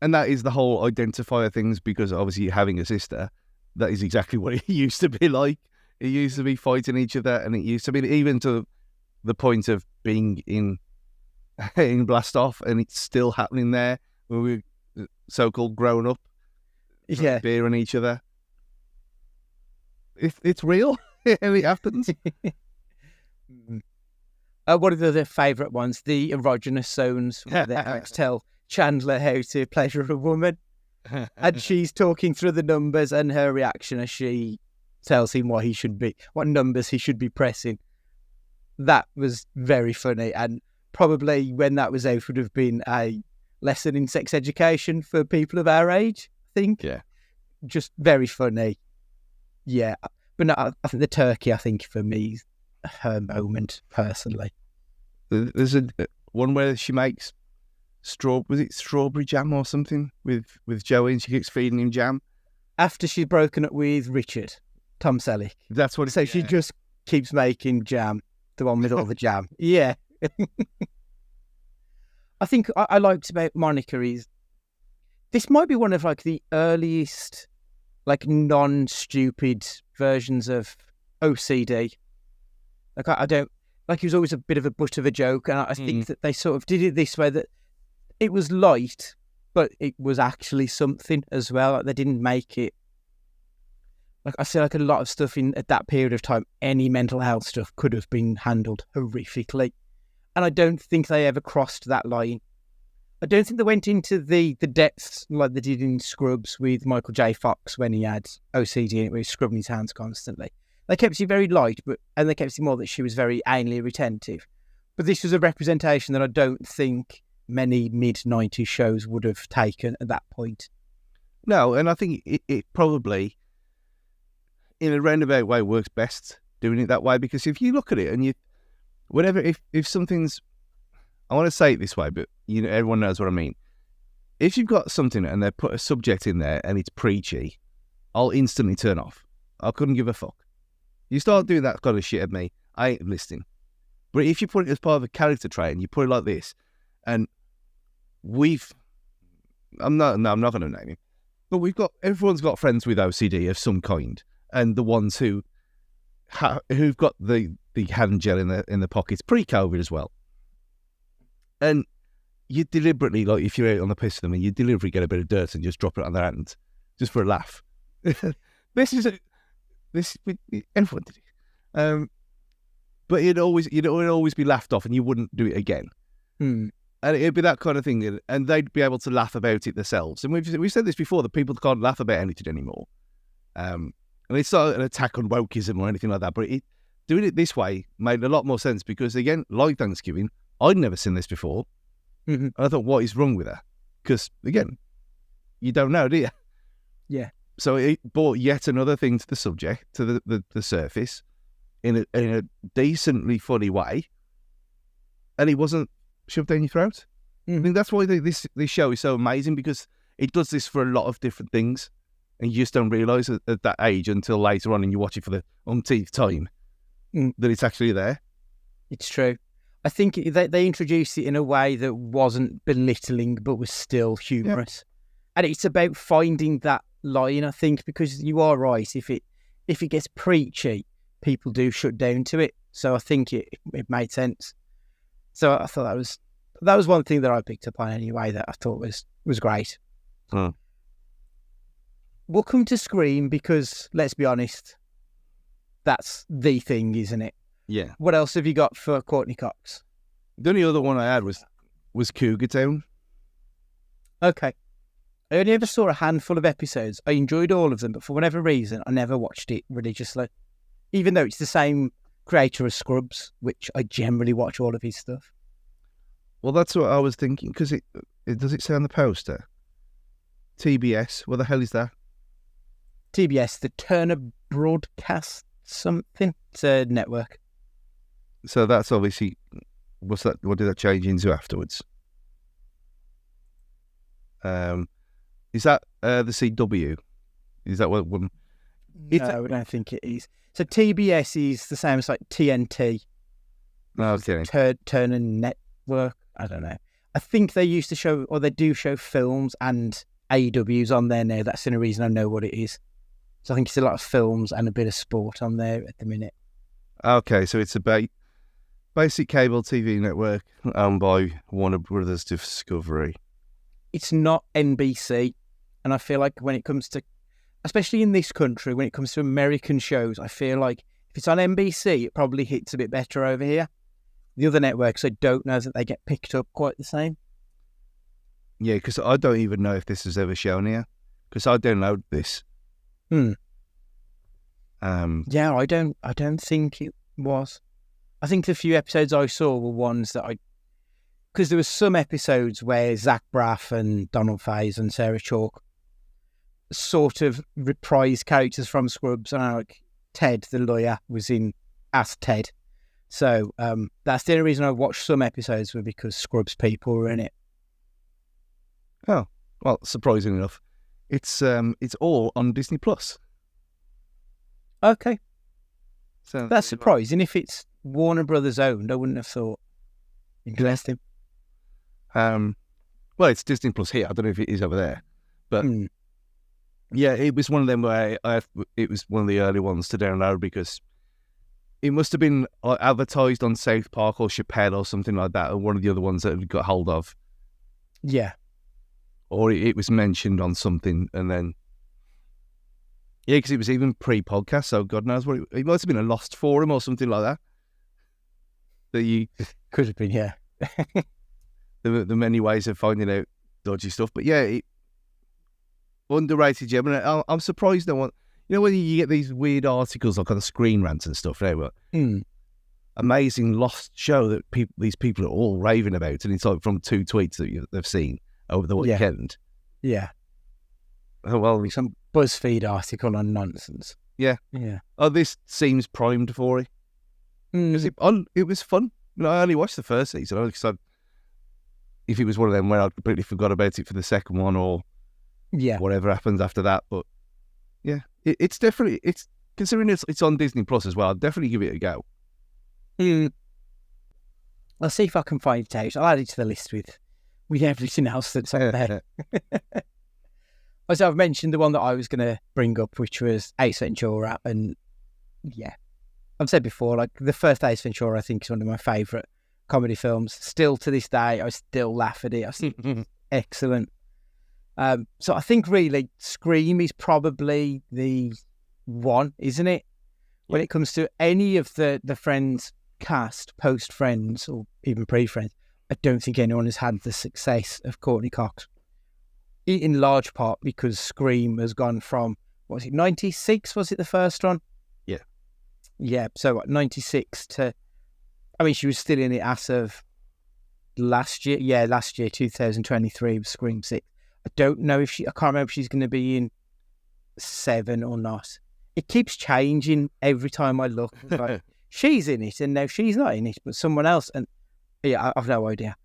and that is the whole identifier things, because obviously having a sister, that is exactly what it used to be like. It used to be fighting each other, and it used to be even to the point of being in Blast Off, and it's still happening there, where we're so-called grown up, beer on each other. It's real, and it happens. One of the other favourite ones, the erogenous zones, where they tell Chandler how to pleasure a woman, and she's talking through the numbers, and her reaction as she tells him what numbers he should be pressing. That was very funny, and probably when that was out would have been a lesson in sex education for people of our age, I think. Yeah. Just very funny. Yeah. But no, I think the turkey, for me, is her moment, personally. There's one where she makes strawberry jam or something with Joey, and she keeps feeding him jam after she's broken up with Richard, Tom Selleck. That's what. So she just keeps making jam, the one with all the jam. Yeah. I think I liked about Monica is this might be one of the earliest non-stupid versions of OCD. I don't he was always a bit of a butt of a joke, and I think that they sort of did it this way, that it was light, but it was actually something as well. They didn't make it I feel like a lot of stuff at that period of time, any mental health stuff could have been handled horrifically, and I don't think they ever crossed that line. I don't think they went into the depths like they did in Scrubs with Michael J. Fox when he had OCD and he was scrubbing his hands constantly. They kept it very light, and they kept it more that she was very anally retentive. But this was a representation that I don't think many mid-90s shows would have taken at that point. No, and I think it probably, in a roundabout way, works best doing it that way, because if you look at it and if something's, I want to say it this way, but everyone knows what I mean. If you've got something and they put a subject in there and it's preachy, I'll instantly turn off. I couldn't give a fuck. You start doing that kind of shit at me, I ain't listening. But if you put it as part of a character trait and you put it like this, and I'm not going to name him, but everyone's got friends with OCD of some kind, and the ones who've got the hand gel in the pockets pre-COVID as well. And you deliberately, if you're out on the piss with them, and you deliberately get a bit of dirt and just drop it on their hand, just for a laugh. Everyone did it. But it'd always be laughed off, and you wouldn't do it again. And it'd be that kind of thing, and they'd be able to laugh about it themselves. And we've said this before, that people can't laugh about anything anymore. And it's not an attack on wokeism or anything like that, but doing it this way made a lot more sense because, again, like Thanksgiving, I'd never seen this before. Mm-hmm. And I thought, what is wrong with her? Because, again, you don't know, do you? Yeah. So it brought yet another thing to the subject, to the surface, in a decently funny way, and it wasn't shoved down your throat. I think that's why this show is so amazing, because it does this for a lot of different things, and you just don't realise at that age until later on, and you watch it for the umpteenth time, that it's actually there. It's true. I think they introduced it in a way that wasn't belittling, but was still humorous. Yeah. And it's about finding that line, I think, because you are right. If it gets preachy, people do shut down to it. So I think it made sense. So I thought that was one thing that I picked up on anyway that I thought was great. We'll come to Scream because, let's be honest, that's the thing, isn't it? Yeah. What else have you got for Courtney Cox? The only other one I had was Cougar Town. Okay. I only ever saw a handful of episodes. I enjoyed all of them, but for whatever reason, I never watched it religiously. Even though it's the same creator as Scrubs, which I generally watch all of his stuff. Well, that's what I was thinking, because it does it say on the poster? TBS, what the hell is that? TBS, the Turner Broadcast something. It's a network. So that's obviously, what did that change into afterwards? Is that the CW? Is that what? No, I don't think it is. So TBS is the same as like TNT. Okay. Turner Network. I don't know. I think they used to show, or they do show films and AEWs on there now. That's the only reason I know what it is. So I think it's a lot of films and a bit of sport on there at the minute. Okay, so it's a basic cable TV network owned by Warner Brothers Discovery. It's not NBC, and I feel like when it comes to, especially in this country, when it comes to American shows, I feel like if it's on NBC, it probably hits a bit better over here. The other networks, I don't know that they get picked up quite the same. Yeah, because I don't even know if this was ever shown here, because I downloaded this. Yeah, I don't think it was. I think the few episodes I saw were ones that because there were some episodes where Zach Braff and Donald Faison and Sarah Chalke sort of reprised characters from Scrubs, and like Ted, the lawyer, was in as Ted. So that's the only reason I watched some episodes, were because Scrubs people were in it. Oh, well, surprising enough, it's all on Disney Plus. Okay, so that's surprising. If it's Warner Brothers owned, I wouldn't have thought. Interesting. Well, it's Disney Plus here. I don't know if it is over there, but yeah, it was one of them where it was one of the early ones to download, because it must have been advertised on South Park or Chappelle or something like that, or one of the other ones that we got hold of. Yeah. Or it was mentioned on something, and then yeah, because it was even pre-podcast, so God knows what it must have been a lost forum or something like that. That you could have been, yeah. the many ways of finding out dodgy stuff, but yeah, underrated gem. And I'm surprised no one, when you get these weird articles like on Screen Rant and stuff now, but amazing lost show that these people are all raving about, and it's like from 2 tweets that they've seen over the weekend. Yeah. Oh, well, some BuzzFeed article on nonsense. Yeah. Oh, this seems primed for it. Because it was fun. I only watched the first season, because if it was one of them where I completely forgot about it for the second one, or whatever happens after that. But yeah, it's definitely, considering it's on Disney Plus as well, I'll definitely give it a go. I'll see if I can find it out. I'll add it to the list with everything else that's out there. Also, I've mentioned the one that I was going to bring up, which was Ace Ventura, and yeah, I've said before, like the first Ace Ventura, I think is one of my favourite comedy films. Still to this day, I still laugh at it. I think it's excellent. So I think really Scream is probably the one, isn't it? When it comes to any of the Friends cast, post Friends, or even pre-Friends, I don't think anyone has had the success of Courtney Cox. In large part because Scream has gone from what was it, 96? Was it the first one? Yeah. Yeah, so what, 96 to, I mean, she was still in it as of last year. Yeah, last year, 2023, with Scream 6. I don't know if I can't remember if she's going to be in 7 or not. It keeps changing every time I look. Like, she's in it, and now she's not in it, but someone else. And yeah, I've no idea.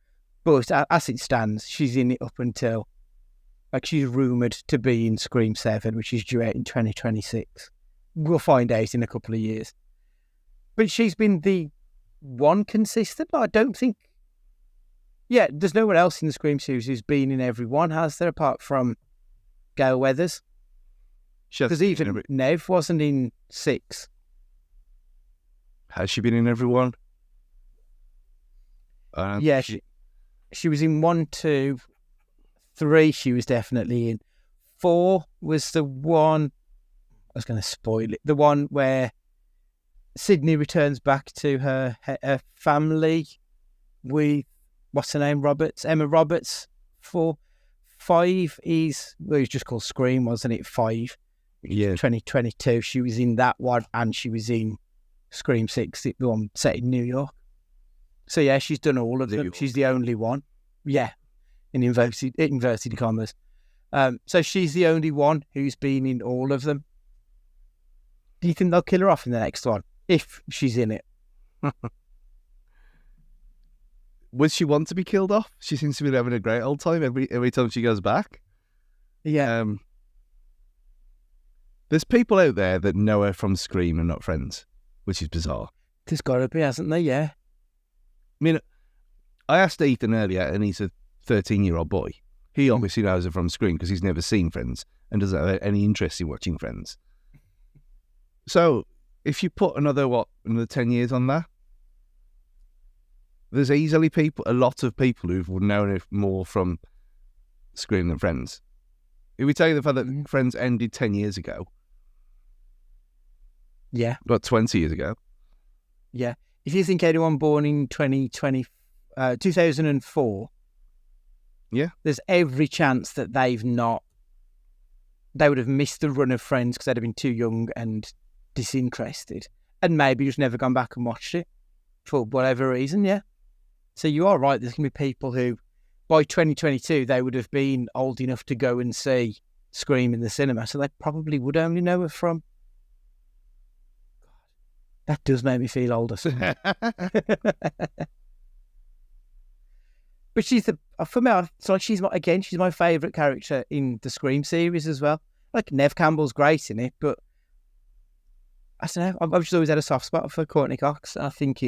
But as it stands, she's in it up until, like, she's rumoured to be in Scream 7, which is due out in 2026. We'll find out in a couple of years. But she's been the one consistent. I don't think... Yeah, there's no one else in the Scream series who's been in every one, has there, apart from Gail Weathers? Because even Nev wasn't in 6. Has she been in every one? Yeah, she was in 1, 2, 3. She was definitely in. 4 was the one... I was going to spoil it. The one where Sydney returns back to her family with, what's her name, Emma Roberts. 4. 5 is, well, it was just called Scream, wasn't it? 5. Yeah. 2022. She was in that one, and she was in Scream 6, the one set in New York. So yeah, she's done all of them. She's the only one. Yeah, in inverted commas. So she's the only one who's been in all of them. Do you think they'll kill her off in the next one, if she's in it? Would she want to be killed off? She seems to be having a great old time every time she goes back. Yeah. There's people out there that know her from Scream and not friends, which is bizarre. There's got to be, hasn't there? Yeah. I mean, I asked Ethan earlier, and he's a 13-year-old boy. He obviously knows her from Scream because he's never seen Friends and doesn't have any interest in watching Friends. So, if you put another 10 years on that, there's easily a lot of people who've known it more from Scream than Friends. If we tell you the fact that Friends ended 10 years ago. Yeah. About 20 years ago. Yeah. If you think anyone born in 2004, yeah, there's every chance that they would have missed the run of Friends because they'd have been too young and disinterested, and maybe just never gone back and watched it for whatever reason. Yeah. So you are right. There's going to be people who, by 2022, they would have been old enough to go and see Scream in the cinema, so they probably would only know her from... That does make me feel older. But she's for me, she's my favourite character in the Scream series as well. Like, Neve Campbell's great in it, but I don't know, I've just always had a soft spot for Courtney Cox. I think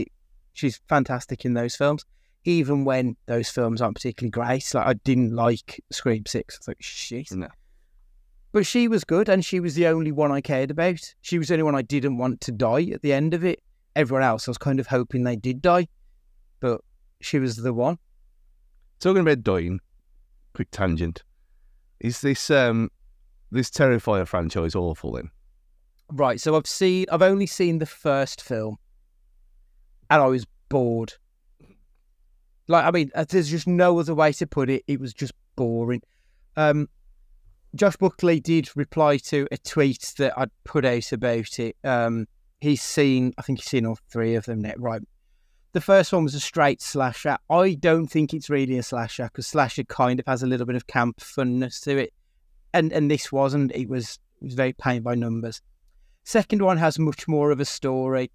she's fantastic in those films, even when those films aren't particularly great. Like, I didn't like Scream 6. I thought, shit. No. But she was good, and she was the only one I cared about. She was the only one I didn't want to die at the end of it. Everyone else, I was kind of hoping they did die, but she was the one. Talking about dying, quick tangent. Is this Terrifier franchise awful then? Right, so I've only seen the first film, and I was bored. Like, I mean, there's just no other way to put it. It was just boring. Josh Buckley did reply to a tweet that I'd put out about it. I think he's seen all 3 of them now. Right. The first one was a straight slasher. I don't think it's really a slasher, because slasher kind of has a little bit of camp funness to it. And this wasn't. It was very paint by numbers. Second one has much more of a story.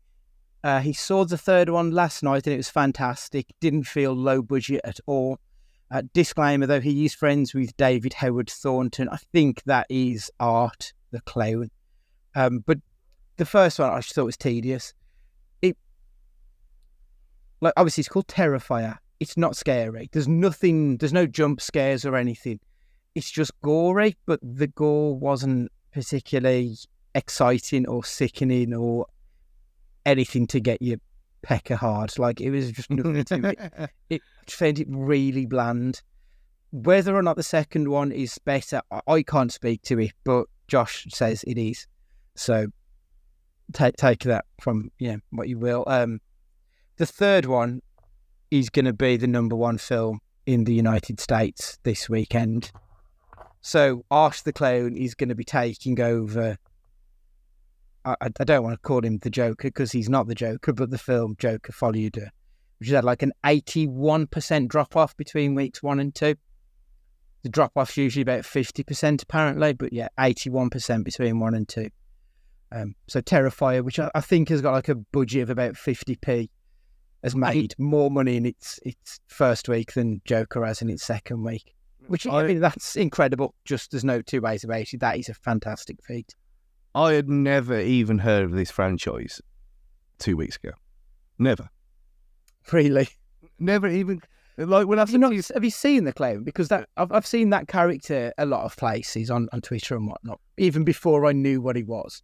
He saw the third one last night and it was fantastic. Didn't feel low budget at all. Disclaimer though, he is friends with David Howard Thornton. I think that is Art the Clown. But the first one I just thought was tedious. Obviously it's called Terrifier. It's not scary. There's no jump scares or anything. It's just gory, but the gore wasn't particularly exciting or sickening or anything to get you pecker hard. Like, it was just nothing to it. I found it really bland. Whether or not the second one is better, I can't speak to it, but Josh says it is. So take that from what you will. The third one is going to be the #1 film in the United States this weekend. So Arsh the Clown is going to be taking over. I don't want to call him the Joker because he's not the Joker, but the film Joker Folie, Deux, which had like an 81% drop-off between weeks 1 and 2. The drop-off's usually about 50% apparently, but yeah, 81% between 1 and 2. So Terrifier, which I think has got like a budget of about 50p, has made more money in its first week than Joker has in its second week. Which, I mean, that's incredible. Just there's no two ways about it. That is a fantastic feat. I had never even heard of this franchise 2 weeks ago. Never. Really? Never even. Like when have you seen the Clown? Because that I've seen that character a lot of places on Twitter and whatnot, even before I knew what he was.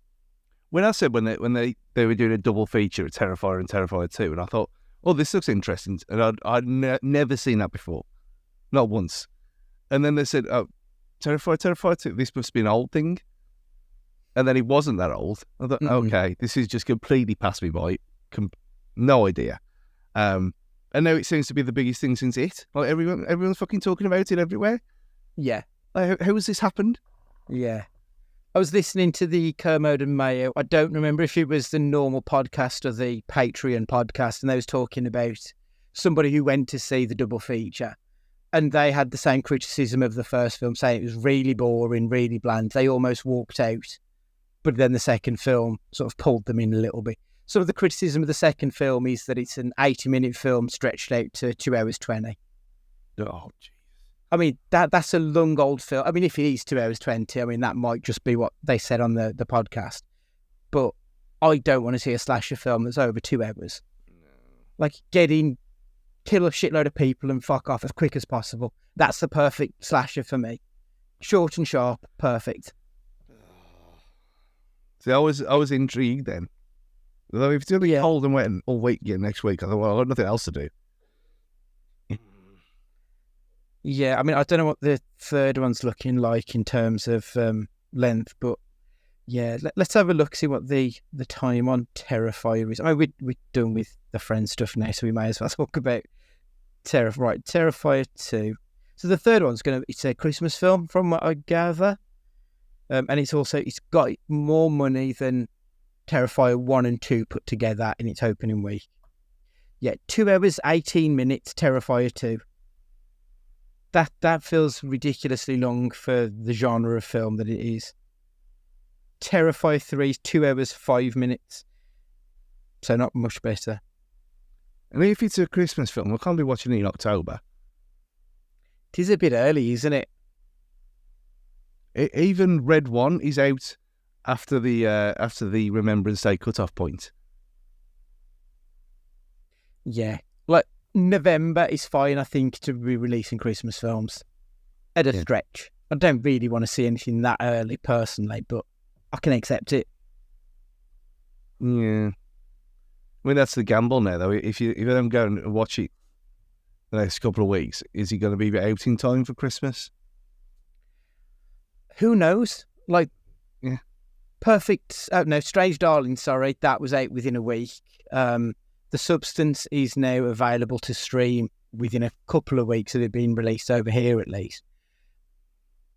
When I said when they were doing a double feature of Terrifier and Terrifier 2, and I thought, oh, this looks interesting, and I'd never seen that before, not once. And then they said, oh, Terrifier 2, this must be an old thing. And then it wasn't that old. I thought, okay, this is just completely passed me by. No idea. And now it seems to be the biggest thing since it. Like everyone's fucking talking about it everywhere. Yeah. Like, how has this happened? Yeah. I was listening to the Kermode and Mayo. I don't remember if it was the normal podcast or the Patreon podcast, and they was talking about somebody who went to see the double feature. And they had the same criticism of the first film, saying it was really boring, really bland. They almost walked out. But then the second film sort of pulled them in a little bit. Some of the criticism of the second film is that it's an 80-minute film stretched out to 2 hours 20. Oh, jeez. I mean, that's a long old film. I mean, if it is 2 hours 20, I mean, that might just be what they said on the podcast. But I don't want to see a slasher film that's over 2 hours. No. Like, kill a shitload of people and fuck off as quick as possible. That's the perfect slasher for me. Short and sharp, perfect. See, I was intrigued then. Although if it's going to be cold and wet all week again next week, I thought, well, I've got nothing else to do. Yeah, I mean, I don't know what the third one's looking like in terms of length, but yeah, let's have a look, see what the time on Terrifier is. I mean, we're done with the Friends stuff now, so we may as well talk about Terrifier. Right, Terrifier 2. So the third one's it's a Christmas film from what I gather. And it's got more money than Terrifier 1 and 2 put together in its opening week. Yeah, 2 hours, 18 minutes, Terrifier 2. That feels ridiculously long for the genre of film that it is. Terrifier 3 is 2 hours, 5 minutes. So not much better. And if it's a Christmas film, we can't be watching it in October. It is a bit early, isn't it? Even Red 1 is out after the Remembrance Day cut-off point. Yeah. Like, November is fine, I think, to be releasing Christmas films. At a stretch. I don't really want to see anything that early, personally, but I can accept it. Yeah. I mean, that's the gamble now, though. If you don't go and watch it the next couple of weeks, is it going to be out in time for Christmas? Who knows? Like, yeah. Strange Darling, sorry, that was out within a week. The Substance is now available to stream within a couple of weeks of it being released over here, at least.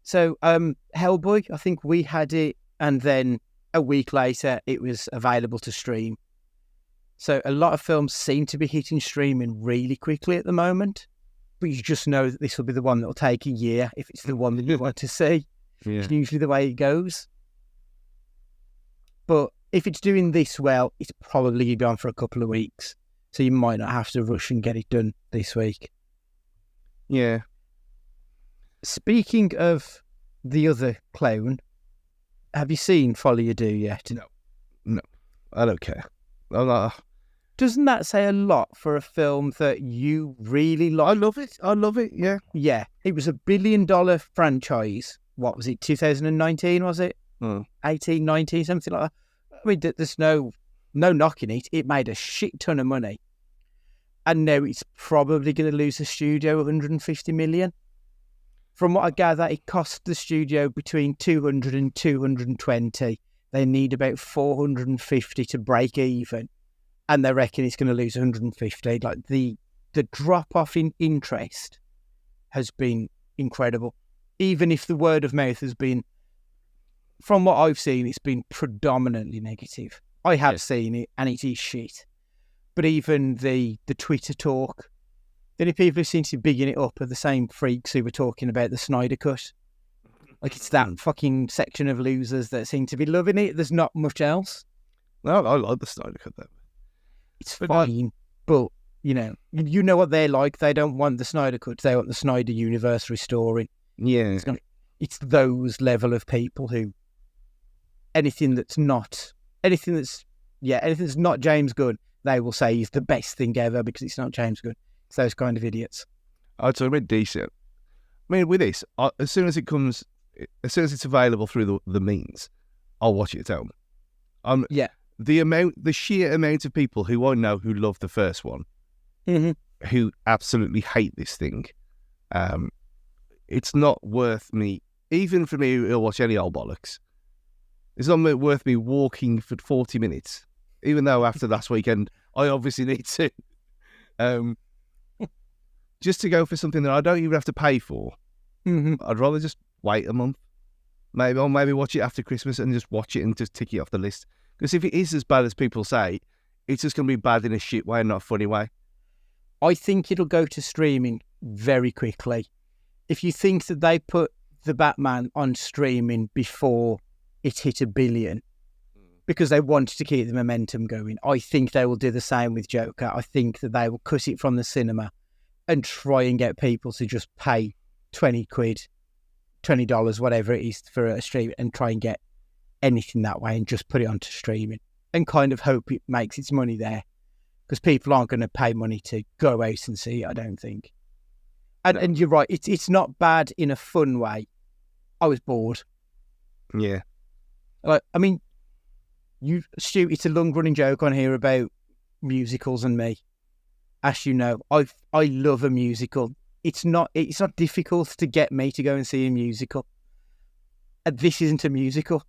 So, Hellboy, I think we had it, and then a week later, it was available to stream. So, a lot of films seem to be hitting streaming really quickly at the moment, but you just know that this will be the one that will take a year if it's the one that you want to see. Yeah. It's usually the way it goes. But if it's doing this well, it's probably going to be on for a couple of weeks. So you might not have to rush and get it done this week. Yeah. Speaking of the other clown, have you seen Folie, Deux yet? No. I don't care. I'm not... Doesn't that say a lot for a film that you really like? I love it, yeah. Yeah. It was $1 billion franchise. What was it, 2019, was it? 18, 19, something like that. I mean, there's no knocking it. It made a shit ton of money. And now it's probably going to lose the studio 150 million. From what I gather, it cost the studio between 200 and 220. They need about 450 to break even. And they reckon it's going to lose 150. Like, the drop-off in interest has been incredible. even if the word of mouth has been, from what I've seen, it's been predominantly negative. I have seen it, and it is shit. But even the Twitter talk, the only people who seem to be bigging it up are the same freaks who were talking about the Snyder Cut. Like, it's that fucking section of losers that seem to be loving it. There's not much else. No, I like the Snyder Cut, though. It's fine, but, you know what they're like. They don't want the Snyder Cut. They want the Snyder Universe restoring. Yeah. It's those level of people who anything that's not James Gunn, they will say is the best thing ever because it's not James Gunn. It's those kind of idiots. I'd say we're decent. I mean, with this, as soon as it's available through the means, I'll watch it at home. The sheer amount of people who I know who love the first one, who absolutely hate this thing, it's not worth me, even for me who'll watch any old bollocks, it's not worth me walking for 40 minutes, even though after last weekend, I obviously need to, just to go for something that I don't even have to pay for. I'd rather just wait a month, maybe watch it after Christmas and just watch it and just tick it off the list. Because if it is as bad as people say, it's just going to be bad in a shit way and not a funny way. I think it'll go to streaming very quickly. If you think that they put the Batman on streaming before it hit 1 billion, because they wanted to keep the momentum going, I think they will do the same with Joker. I think that they will cut it from the cinema and try and get people to just pay 20 quid, $20, whatever it is for a stream, and try and get anything that way and just put it onto streaming and kind of hope it makes its money there, because people aren't going to pay money to go out and see it, I don't think. And you're right, it's not bad in a fun way. I was bored. Yeah. Like, I mean, Stu, it's a long-running joke on here about musicals and me. As you know, I love a musical. It's not difficult to get me to go and see a musical. And this isn't a musical.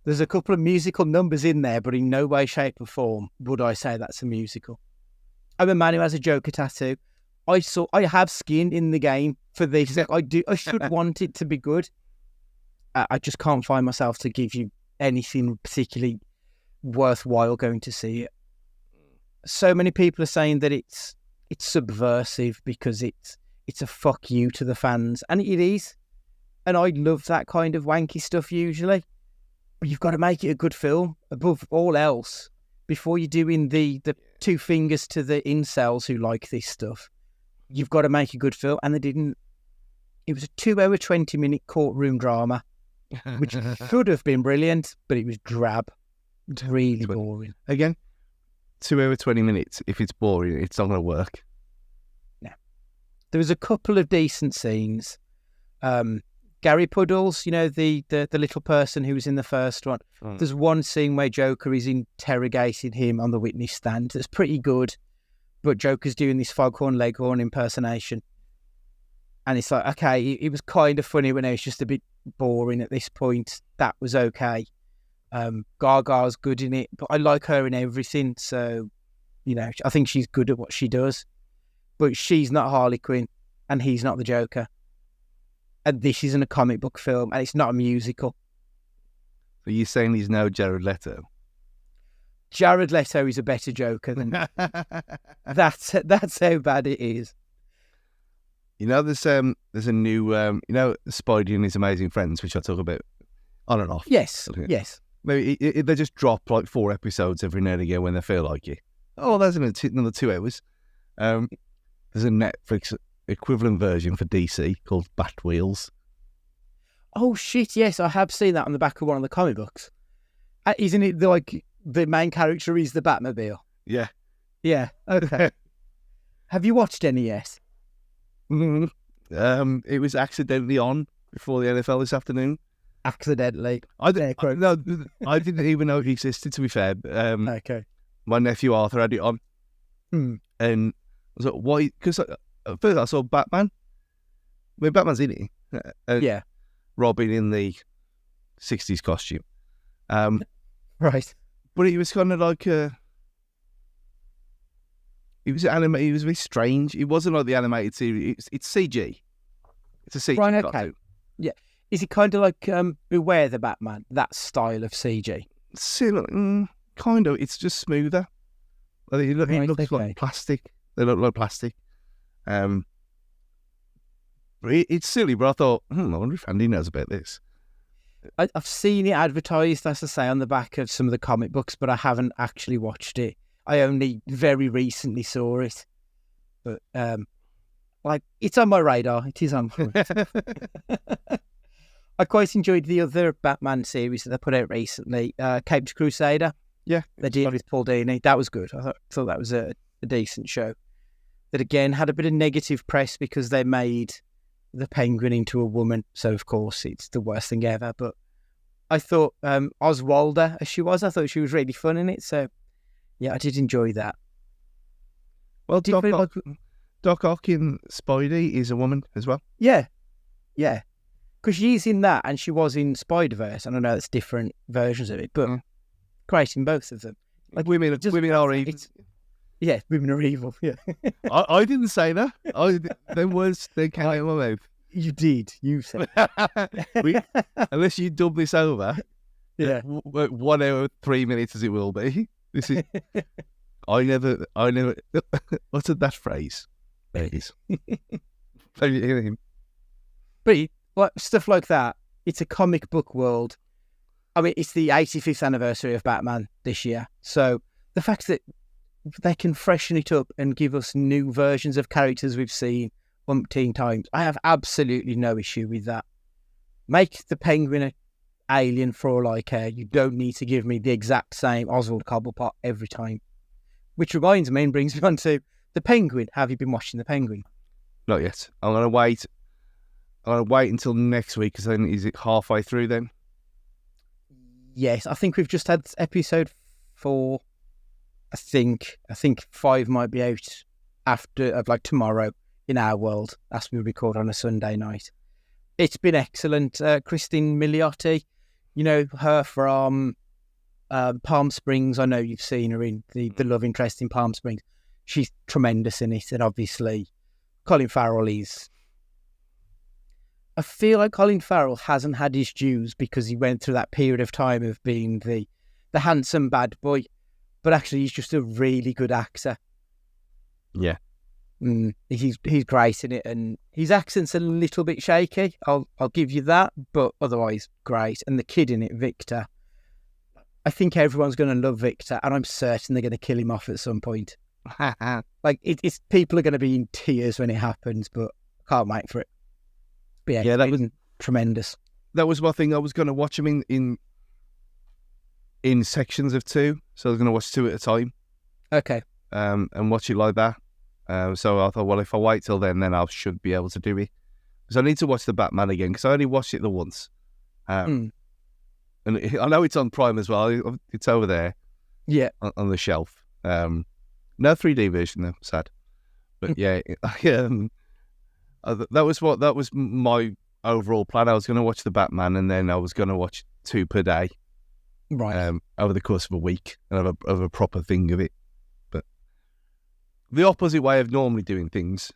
There's a couple of musical numbers in there, but in no way, shape or form would I say that's a musical. I'm a man who has a Joker tattoo. I have skin in the game for this. I should want it to be good. I just can't find myself to give you anything particularly worthwhile going to see it. So many people are saying that it's subversive because it's a fuck you to the fans, and it is. And I love that kind of wanky stuff usually. But you've got to make it a good film above all else before you're doing the two fingers to the incels who like this stuff. You've got to make a good film, and they didn't. It was a 2-hour, 20-minute courtroom drama, which should have been brilliant, but it was drab. It's really boring. Again, 2 hours, 20 minutes. If it's boring, it's not going to work. No. There was a couple of decent scenes. Gary Puddles, the little person who was in the first one. There's one scene where Joker is interrogating him on the witness stand. That's pretty good. But Joker's doing this Foghorn Leghorn impersonation. And it's like, okay, it was kind of funny, but now it's just a bit boring at this point. That was okay. Gaga's good in it, but I like her in everything. So, I think she's good at what she does. But she's not Harley Quinn, and he's not the Joker. And this isn't a comic book film, and it's not a musical. So you're saying he's no Jared Leto? Jared Leto is a better Joker than that's how bad it is. There's a new Spidey and His Amazing Friends, which I talk about on and off. Yes. Maybe they just drop like 4 episodes every now and again when they feel like it. Oh, there's another 2 hours. There's a Netflix equivalent version for DC called Batwheels. Oh shit! Yes, I have seen that on the back of one of the comic books. Isn't it like the main character is the Batmobile? Yeah. Okay. Have you watched any yet? It was accidentally on before the NFL this afternoon. Accidentally. I didn't even know it existed, to be fair. Okay. My nephew Arthur had it on. And I was like, why? Because at first I saw Batman. I mean, Batman's in it. Yeah. Robin in the 60s costume. Right. But it was kind of like it was animated. It was very strange. It wasn't like the animated series. It's CG. It's a CG cartoon. Yeah. Is it kind of like Beware the Batman, that style of CG? Similar, kind of. It's just smoother. It looks like plastic. They look like plastic. It's silly, but I thought, I wonder if Andy knows about this. I've seen it advertised, as I say, on the back of some of the comic books, but I haven't actually watched it. I only very recently saw it. But, it's on my radar. It is on my radar. I quite enjoyed the other Batman series that they put out recently, Caped Crusader. Yeah. They did with Paul Dini. That was good. I thought that was a decent show. That, again, had a bit of negative press because they made the Penguin into a woman. So, of course, it's the worst thing ever. But I thought Oswalder, as she was, I thought she was really fun in it. So, yeah, I did enjoy that. Well, Doc Ock in Spidey is a woman as well. Yeah. Yeah. Because she's in that and she was in Spider-Verse. And I know it's different versions of it, but great in both of them. Like women are evil. Yeah, women are evil. Yeah, I didn't say that. They came out of my mouth. You did. You said. Unless you dub this over. Yeah, 1 hour 3 minutes as it will be. This is. I never uttered that phrase. Ladies. But stuff like that. It's a comic book world. I mean, it's the 85th anniversary of Batman this year. So the fact that they can freshen it up and give us new versions of characters we've seen umpteen times, I have absolutely no issue with that. Make the Penguin an alien for all I care. You don't need to give me the exact same Oswald Cobblepot every time. Which reminds me and brings me on to the Penguin. Have you been watching the Penguin? Not yet. I'm going to wait. Until next week, because then is it halfway through then? Yes, I think we've just had episode 4. I think 5 might be out after, tomorrow in our world, as we record on a Sunday night. It's been excellent. Christine Milioti, you know her from Palm Springs. I know you've seen her in the love interest in Palm Springs. She's tremendous in it, and obviously Colin Farrell is. I feel like Colin Farrell hasn't had his dues because he went through that period of time of being the handsome bad boy, but actually he's just a really good actor. Yeah. He's great in it, and his accent's a little bit shaky. I'll give you that, but otherwise great. And the kid in it, Victor, I think everyone's going to love Victor, and I'm certain they're going to kill him off at some point. It's people are going to be in tears when it happens, but I can't wait for it. But yeah, that was tremendous. That was one thing. I was going to watch him in sections of 2, so I was going to watch 2 at a time. Okay. And watch it like that. So I thought, well, if I wait till then I should be able to do it. So I need to watch the Batman again, because I only watched it the once. And I know it's on Prime as well. It's over there. Yeah. On the shelf. No 3D version though, sad. But yeah, that was my overall plan. I was going to watch the Batman, and then I was going to watch 2 per day. Right. Over the course of a week, and have a proper thing of it. But the opposite way of normally doing things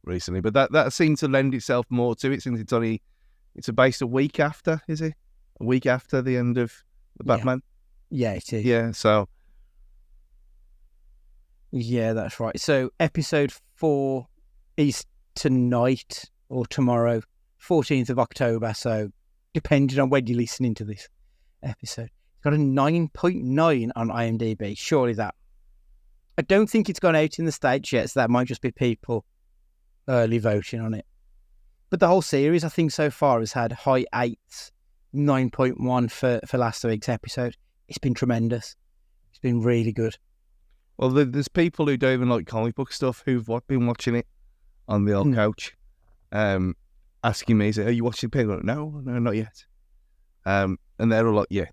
recently. But that seemed to lend itself more to it, since it's based a week after, is it? A week after the end of the Batman? Yeah, it is. Yeah, so. Yeah, that's right. So episode 4 is tonight or tomorrow, 14th of October. So depending on when you're listening to this episode. It's got a 9.9 on IMDb. Surely that. I don't think it's gone out in the States yet, so that might just be people early voting on it. But the whole series, I think, so far has had high 8s, 9.1 for last week's episode. It's been tremendous. It's been really good. Well, there's people who don't even like comic book stuff who've been watching it on the old couch, asking me, "Are you watching Penguin?" No, not yet. And they're all like, "Yeah,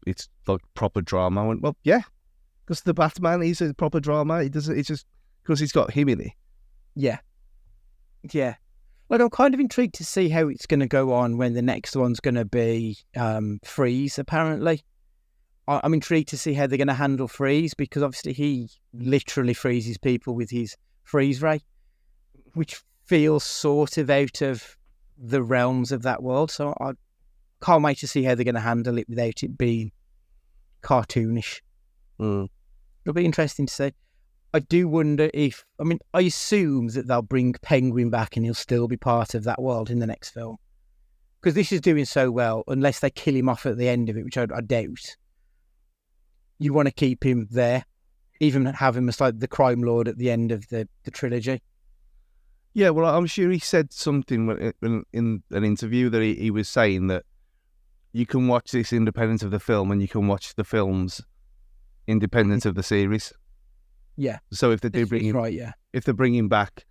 it's like proper drama." I went, "Well, yeah, because the Batman is a proper drama. It's just because he's got him in it." Yeah. Like, I'm kind of intrigued to see how it's going to go on when the next one's going to be Freeze, apparently. I'm intrigued to see how they're going to handle Freeze, because obviously he literally freezes people with his freeze ray, which feels sort of out of the realms of that world. So I can't wait to see how they're going to handle it without it being cartoonish. It'll be interesting to see. I do wonder if, I assume that they'll bring Penguin back and he'll still be part of that world in the next film. Because this is doing so well, unless they kill him off at the end of it, which I doubt. You want to keep him there, even have him as like the crime lord at the end of the trilogy. Yeah, well, I'm sure he said something in an interview that he was saying that you can watch this independent of the film and you can watch the films independent of the series. Yeah. So if they do bring him, right, yeah. If they bring him back,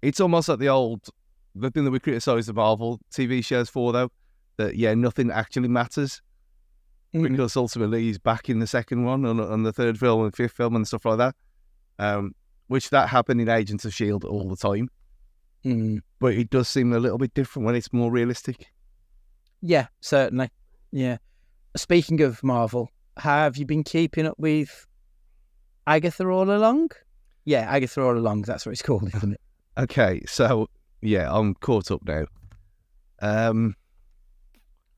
it's almost like the thing that we criticise the Marvel TV shows for, though, that nothing actually matters because ultimately he's back in the second one on the third film and fifth film and stuff like that. Which that happened in Agents of S.H.I.E.L.D. all the time. But it does seem a little bit different when it's more realistic. Yeah, certainly. Yeah. Speaking of Marvel, have you been keeping up with Agatha All Along? Yeah, Agatha All Along, that's what it's called, isn't it? Okay, so, I'm caught up now.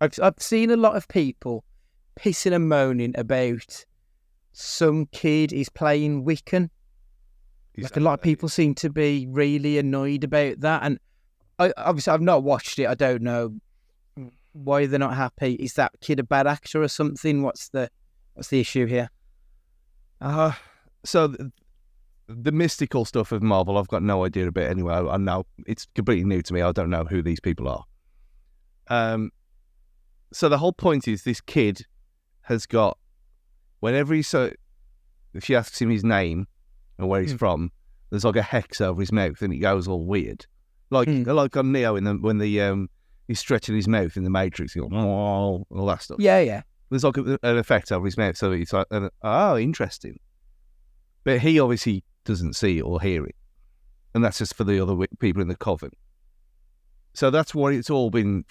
I've seen a lot of people pissing and moaning about some kid is playing Wiccan. Like a lot of people seem to be really annoyed about that. And obviously I've not watched it. I don't know why they're not happy. Is that kid a bad actor or something? What's the issue here? So the mystical stuff of Marvel, I've got no idea about anyway. I know it's completely new to me. I don't know who these people are. So the whole point is this kid has got, whenever if she asks him his name and where he's from, there's like a hex over his mouth and it goes all weird. Like on Neo when he's stretching his mouth in the Matrix, all that stuff. Yeah. There's like an effect over his mouth, so it's like, interesting. But he obviously doesn't see it or hear it. And that's just for the other people in the coven. So that's what it's all been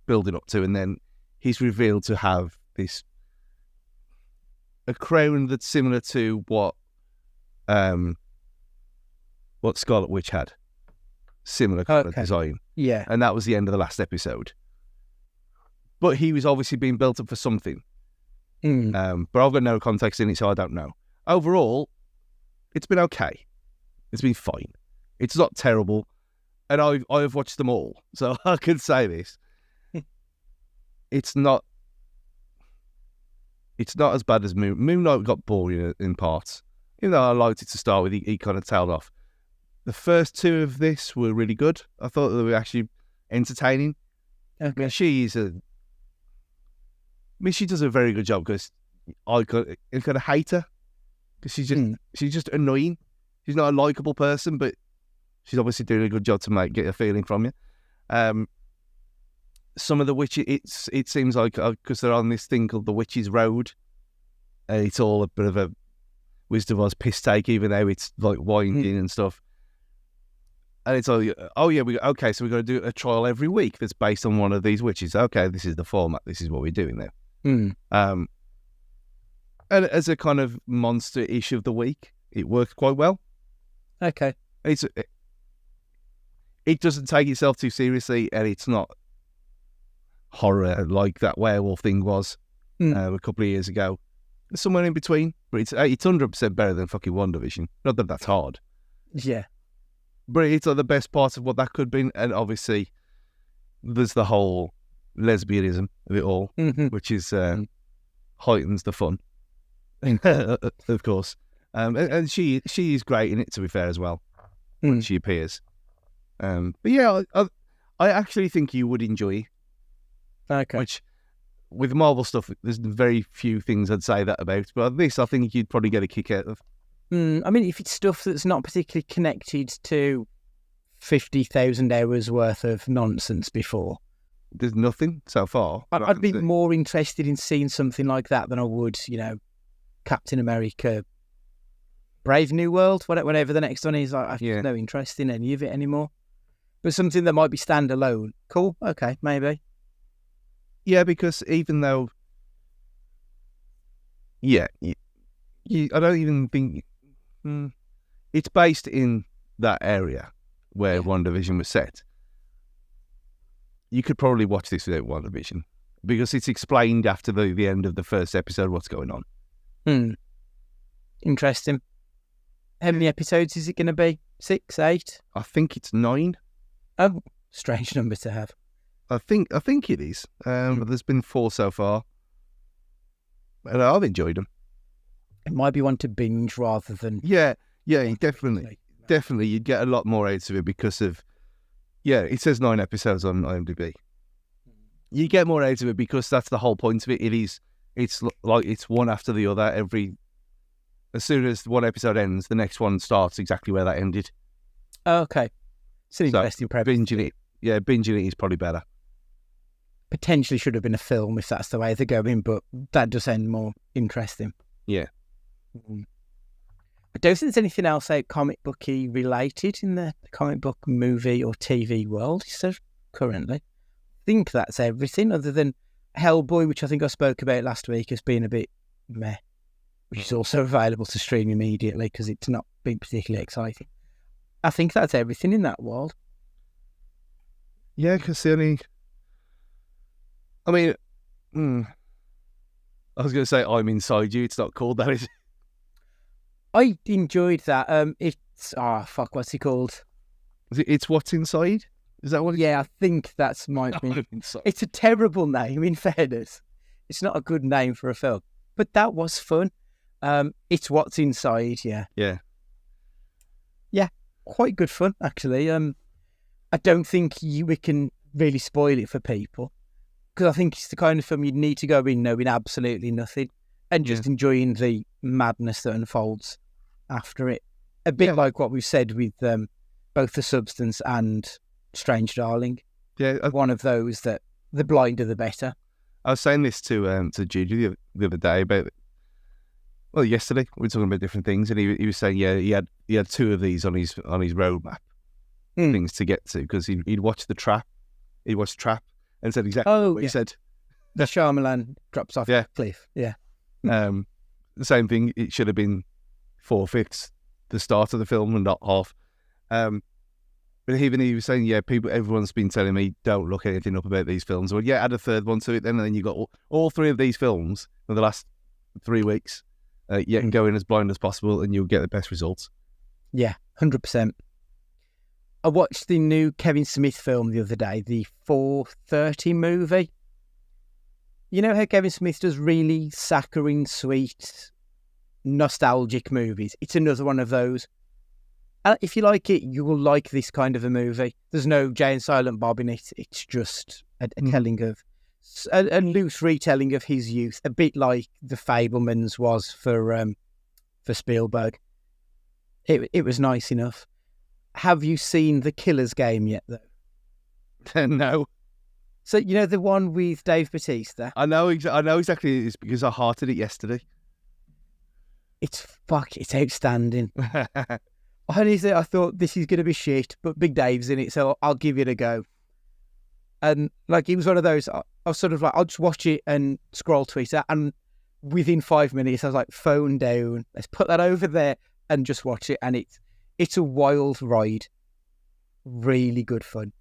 building up to. And then he's revealed to have a crown that's similar to what Scarlet Witch had. Similar kind of design. Yeah. And that was the end of the last episode. But he was obviously being built up for something. But I've got no context in it, so I don't know. Overall, it's been okay. It's been fine. It's not terrible. And I've watched them all, so I can say this. It's not as bad as Moonlight got boring in parts. Even though I liked it to start with, he kind of tailed off. The first two of this were really good. I thought they were actually entertaining. Okay. She does a very good job because I kind of hate her because she's just annoying. She's not a likable person, but she's obviously doing a good job to get a feeling from you. Some of the witches, it seems like because they're on this thing called the Witches' Road, it's all a bit of a Wizard of Oz piss take, even though it's like winding and stuff. And it's like, so we've got to do a trial every week that's based on one of these witches. Okay, this is the format. This is what we're doing now. And as a kind of monster-ish of the week, it worked quite well. Okay. It doesn't take itself too seriously, and it's not horror like that werewolf thing was a couple of years ago. It's somewhere in between, but it's 100% better than fucking WandaVision. Not that that's hard. Yeah. But it's like the best part of what that could be, and obviously there's the whole lesbianism of it all, which is heightens the fun, of course. And she is great in it, to be fair, as well. When she appears. But yeah, I actually think you would enjoy it. Okay. Which, with Marvel stuff, there's very few things I'd say that about. But this, I think you'd probably get a kick out of. I mean, if it's stuff that's not particularly connected to 50,000 hours worth of nonsense before. There's nothing so far. I'd be more interested in seeing something like that than I would, Captain America, Brave New World, whatever the next one is. I have no interest in any of it anymore. But something that might be standalone. Cool, okay, maybe. Yeah, because even though... Yeah, I don't even think... it's based in that area where WandaVision was set. you could probably watch this without WandaVision because it's explained after the end of the first episode what's going on. Interesting. How many episodes is it going to be? 6, 8? I think it's 9. Oh, strange number to have. I think it is. But there's been 4 so far, and I've enjoyed them. It might be one to binge rather than... Yeah, definitely. Definitely, you'd get a lot more out of it because of... Yeah, it says 9 episodes on IMDb. You get more out of it because that's the whole point of it. It's like it's one after the other. As soon as one episode ends, the next one starts exactly where that ended. Oh, okay. It's an interesting premise. Binging it is probably better. Potentially should have been a film if that's the way they're going, but that does sound more interesting. Yeah. I don't think there's anything else comic booky related in the comic book, movie or TV world, so currently. I think that's everything other than Hellboy, which I think I spoke about last week as being a bit meh, which is also available to stream immediately because it's not been particularly exciting. I think that's everything in that world. Yeah, because I mean, I was going to say I'm Inside You. It's not called that, is it? I enjoyed that. What's it called? It's What's Inside? Is that what? Yeah, I think that's might be. It's a terrible name, in fairness. It's not a good name for a film, but that was fun. It's What's Inside. Yeah. Quite good fun actually. I don't think we can really spoil it for people because I think it's the kind of film you'd need to go in knowing absolutely nothing and just enjoying the madness that unfolds after it. A bit like what we've said with both The Substance and Strange Darling. Yeah, one of those that the blinder the better. I was saying this to Judy the other day about, yesterday we were talking about different things, and he was saying he had 2 of these on his roadmap. Things to get to because he'd watched Trap and said exactly what he said. The Shyamalan drops off a cliff. Yeah. The same thing. It should have been 4/5 the start of the film and not half. But even he was saying, everyone's been telling me don't look anything up about these films. Well, add a 3rd one to it then, and then you got all 3 of these films in the last 3 weeks. And go in as blind as possible, and you'll get the best results. Yeah, 100%. I watched the new Kevin Smith film the other day, the 4:30 movie. You know how Kevin Smith does really saccharine, sweet, nostalgic movies? It's another one of those. If you like it, you will like this kind of a movie. There's no Jay and Silent Bob in it. It's just a telling of... A loose retelling of his youth, a bit like The Fabelmans was for Spielberg. It was nice enough. Have you seen The Killer's Game yet, though? No. So, you know the one with Dave Bautista? I know exactly. It's because I hearted it yesterday. It's outstanding. Honestly, I thought this is going to be shit, but Big Dave's in it, so I'll give it a go. And it was one of those, I was sort of like, I'll just watch it and scroll Twitter, and within 5 minutes I was like, phone down, let's put that over there and just watch it. And it's a wild ride. Really good fun.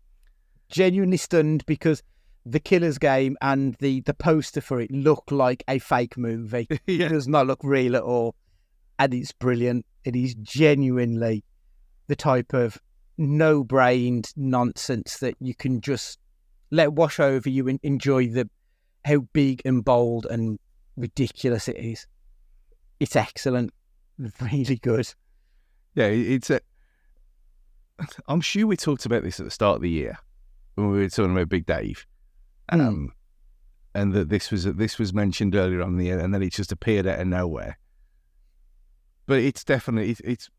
Genuinely stunned because The Killer's Game and the poster for it look like a fake movie. It does not look real at all. And it's brilliant. It is genuinely the type of no-brained nonsense that you can just let wash over you and enjoy how big and bold and ridiculous it is. It's excellent. Really good. Yeah, I'm sure we talked about this at the start of the year when we were talking about Big Dave, and that this was mentioned earlier on in the year, and then it just appeared out of nowhere. But it's definitely it's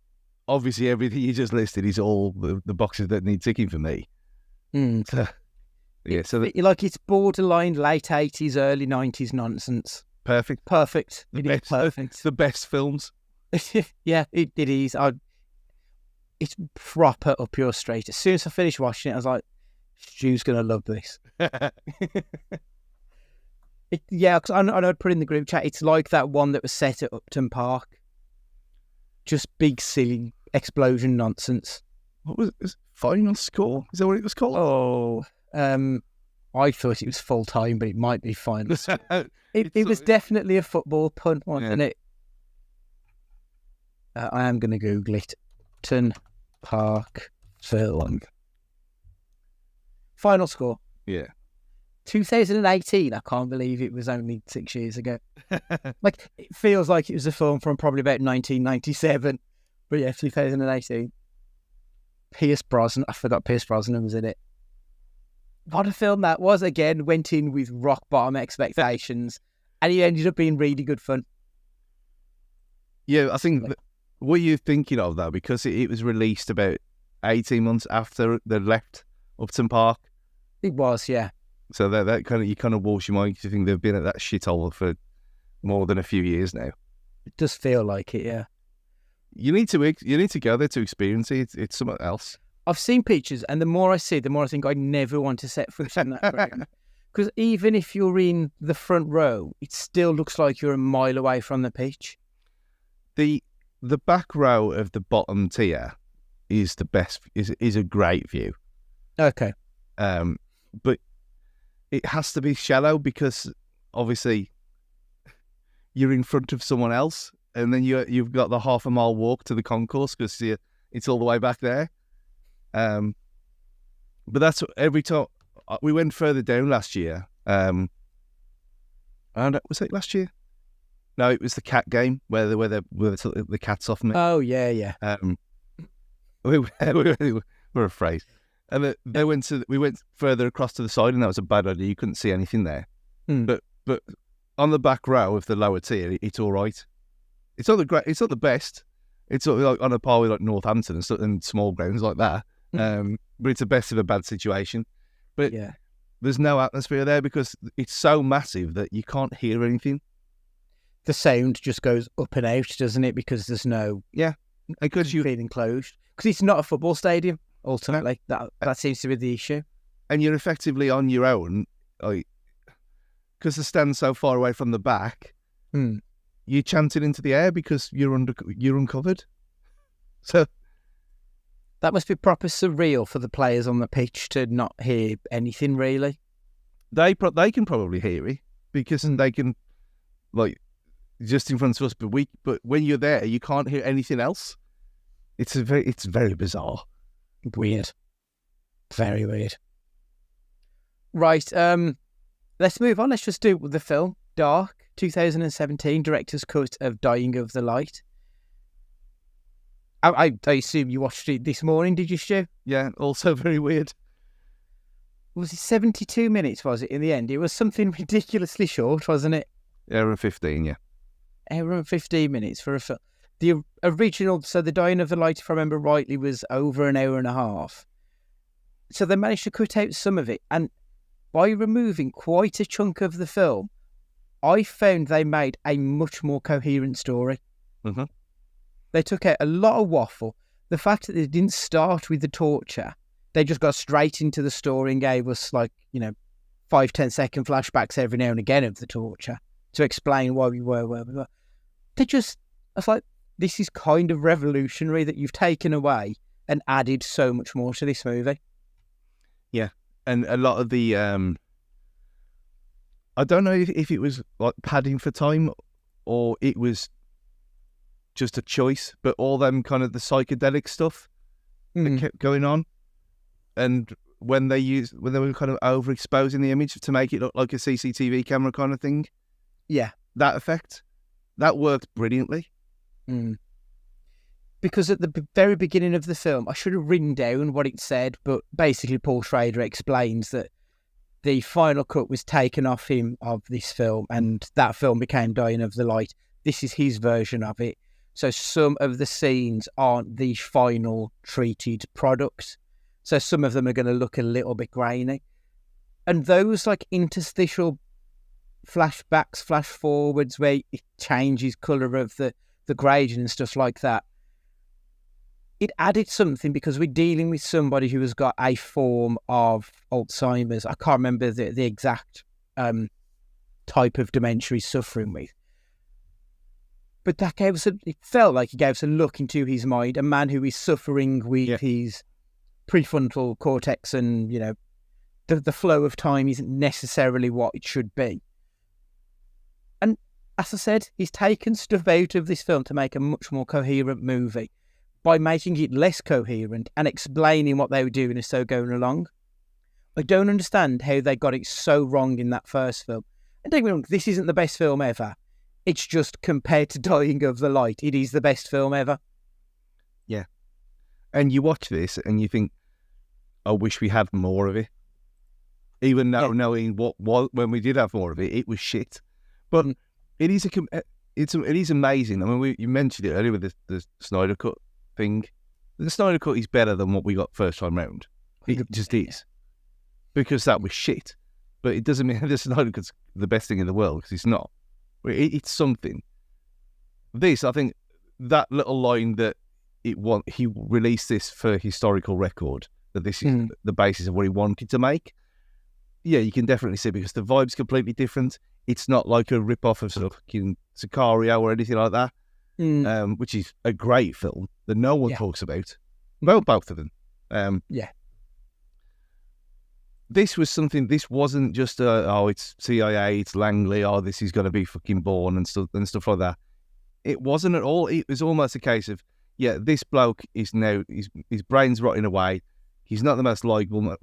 obviously everything you just listed is all the boxes that need ticking for me. It's borderline late 80s, early 90s nonsense. Perfect. Perfect. It's the best films. Yeah, it is. It's proper up your street. As soon as I finished watching it, I was like, Stu's going to love this. Because I know I'd put in the group chat, it's like that one that was set at Upton Park. Just big, silly explosion nonsense. What was it? Final Score? Is that what it was called? Oh, I thought it was full time, but it might be final score. It was definitely a football pun, wasn't it? I am going to Google it. Upton Park film. Final score. Yeah. 2018. I can't believe it was only 6 years ago. Like, it feels like it was a film from probably about 1997. But yeah, 2018. Pierce Brosnan. I forgot Pierce Brosnan was in it. What a film that was. Again, went in with rock bottom expectations. And it ended up being really good fun. Yeah, I think... What are you thinking of, though? Because it was released about 18 months after they left Upton Park. It was, yeah. So that kind of, you kind of wash your mind because you think they've been at that shithole for more than a few years now. It does feel like it, yeah. You need to go there to experience it. It's something else. I've seen pictures, and the more I see, the more I think I never want to set foot in that ground. Because even if you're in the front row, it still looks like you're a mile away from the pitch. The back row of the bottom tier is the best. Is a great view. Okay. But it has to be shallow because obviously you're in front of someone else, and then you've got the half a mile walk to the concourse because it's all the way back there. But that's every time we went further down last year. And was it last year? No, it was the cat game where the cats off me. Oh yeah. We were afraid, and we went further across to the side, and that was a bad idea. You couldn't see anything there. But on the back row of the lower tier, it's all right. It's not the best. It's sort of like on a par with like Northampton and small grounds like that. But it's the best of a bad situation. But yeah, there's no atmosphere there because it's so massive that you can't hear anything. The sound just goes up and out, doesn't it? Because there's no because you feeling enclosed. Because it's not a football stadium. Ultimately, that seems to be the issue. And you're effectively on your own, because the stand's so far away from the back. You're chanting into the air because you're uncovered. So that must be proper surreal for the players on the pitch to not hear anything really. They can probably hear it because they can just in front of us, but when you're there, you can't hear anything else. It's very bizarre, weird, very weird. Right, let's move on. Let's just do the film Dark, 2017, director's cut of Dying of the Light. I assume you watched it this morning, did you, Stu? Yeah, also very weird. Was it 72 minutes? Was it in the end? It was something ridiculously short, wasn't it? Hour and 15, yeah. Hour and 15 minutes for a film. The original, so the Dying of the Light, if I remember rightly, was over an hour and a half. So they managed to cut out some of it. And by removing quite a chunk of the film, I found they made a much more coherent story. Mm-hmm. They took out a lot of waffle. The fact that they didn't start with the torture, they just got straight into the story and gave us 5-10 second flashbacks every now and again of the torture to explain why we were where we were. I was like, this is kind of revolutionary that you've taken away and added so much more to this movie. Yeah, and a lot of the, I don't know if it was like padding for time or it was just a choice, but all them kind of the psychedelic stuff that kept going on. And when they were kind of overexposing the image to make it look like a CCTV camera kind of thing. Yeah. That effect, that worked brilliantly. Because at the very beginning of the film, I should have written down what it said, but basically Paul Schrader explains that the final cut was taken off him of this film, and that film became Dying of the Light. This is his version of it. So some of the scenes aren't the final treated product. So some of them are going to look a little bit grainy. And those interstitial flashbacks, flash forwards, where it changes colour of the gradient and stuff like that, it added something because we're dealing with somebody who has got a form of Alzheimer's. I can't remember the exact type of dementia he's suffering with. But that gave us it felt like it gave us a look into his mind, a man who is suffering with his prefrontal cortex and, the flow of time isn't necessarily what it should be. And as I said, he's taken stuff out of this film to make a much more coherent movie by making it less coherent and explaining what they were doing as so going along. I don't understand how they got it so wrong in that first film. And don't get me wrong, this isn't the best film ever. It's just compared to Dying of the Light, it is the best film ever. Yeah. And you watch this and you think, I wish we had more of it. Even now, knowing what when we did have more of it, it was shit. But it is it is amazing. I mean, you mentioned it earlier with the Snyder Cut thing. The Snyder Cut is better than what we got first time round. It just is. Because that was shit. But it doesn't mean the Snyder Cut's the best thing in the world, because it's not. It's something. This, I think, that little line that he released this for historical record, that this is the basis of what he wanted to make. Yeah, you can definitely see, because the vibe's completely different. It's not like a rip-off of sort of Sicario or anything like that, which is a great film that no one talks about. Well, both of them. This was something. This wasn't just it's CIA, it's Langley. This is going to be fucking Bourne and stuff like that. It wasn't at all. It was almost a case of, this bloke is now his brain's rotting away. He's not the most likable.